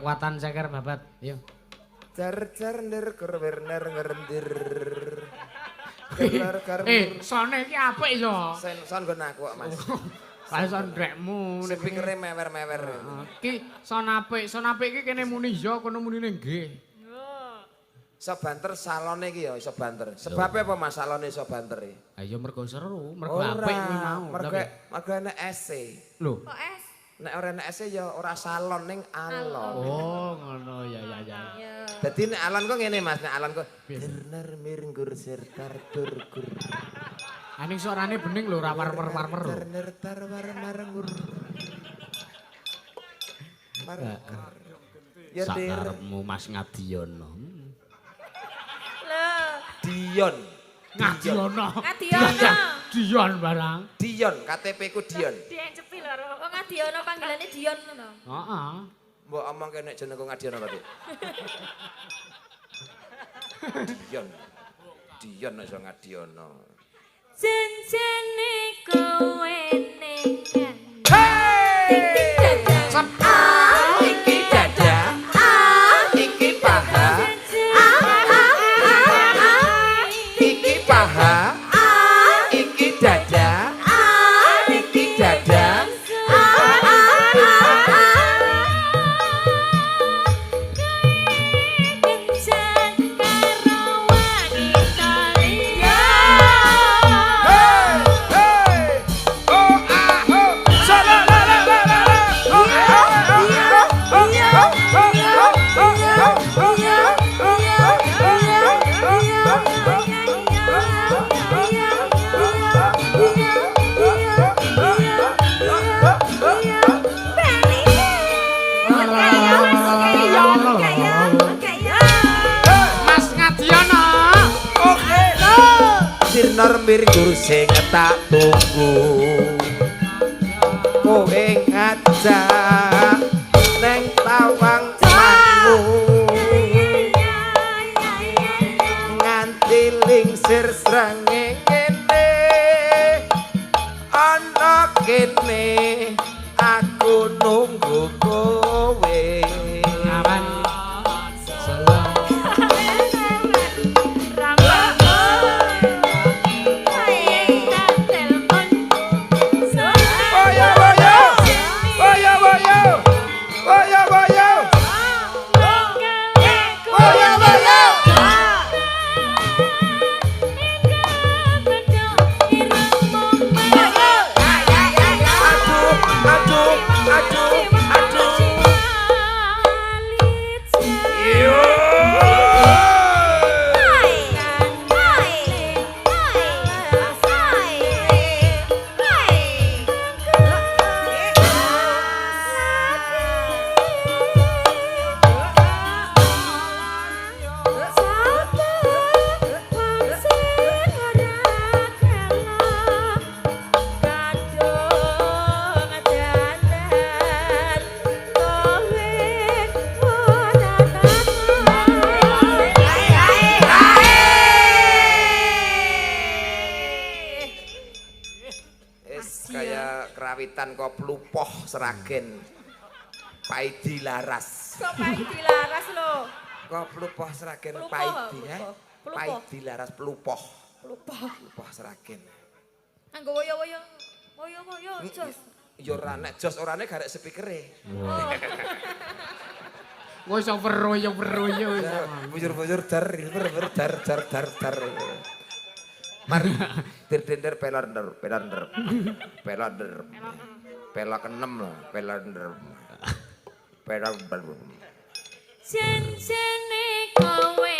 kekuatan ceker babat. Yo. Jar jar nir ker werner ngerendir. Sone iki apik yo. Son nggon aku kok, Mas. Kae son ndrekmu. Speakere mewer-mewer. Ki son apik iki kene muni yo, kono munine nggih. Iso banter salone iki ya iso banter. Sebab apa Mas salone iso banter iki? Ha iya mergo seru, mergo apik kuwi mau. Mergo enek SC. Lho. Kok es? Nek ora enek SC ya ora salon ning alon. Oh, ngono ya. Dadi nek alon kok ngene Mas, nek alon kok derner mirnggur sertar durgur. Aning suarane bening lho, ora war-war. Derner tar war-marngur. Ya sakarepmu Mas Ngadiono. Dion. Ngadiono. Dion barang. Dion, KTP ku Dion. Dian cepi lho. Kok Ngadiono panggilane Dion ngono? Heeh. Mbok omong kene jenengku Ngadiono berarti. Dion iso Ngadiono. Jenjene kowe ning Iki dada, iki paha, iki paha, iki dada, iki dada. Sirnor mirgur sing tak tunggu kowe ngajak neng tawang mangu nganti lingsir srengenge kene ana kene aku nunggu kowe Aman. Kayak kerawitan kok plupoh Seragen. Paidi laras. Kok Paidi laras lho. Kok plupoh Seragen Plupoh, Paidi ya. plupoh. Paidi laras plupoh. Lupa. Plupoh Seragen. Anggo woyo-woyo. Woyo-woyo jos. Ya ora nek jos orane garek speakere. Wis weruyo. Bujur-bujur dar dar. Mar dir pelonder. Pelak 6 lah, pelonder. Jenjene kowe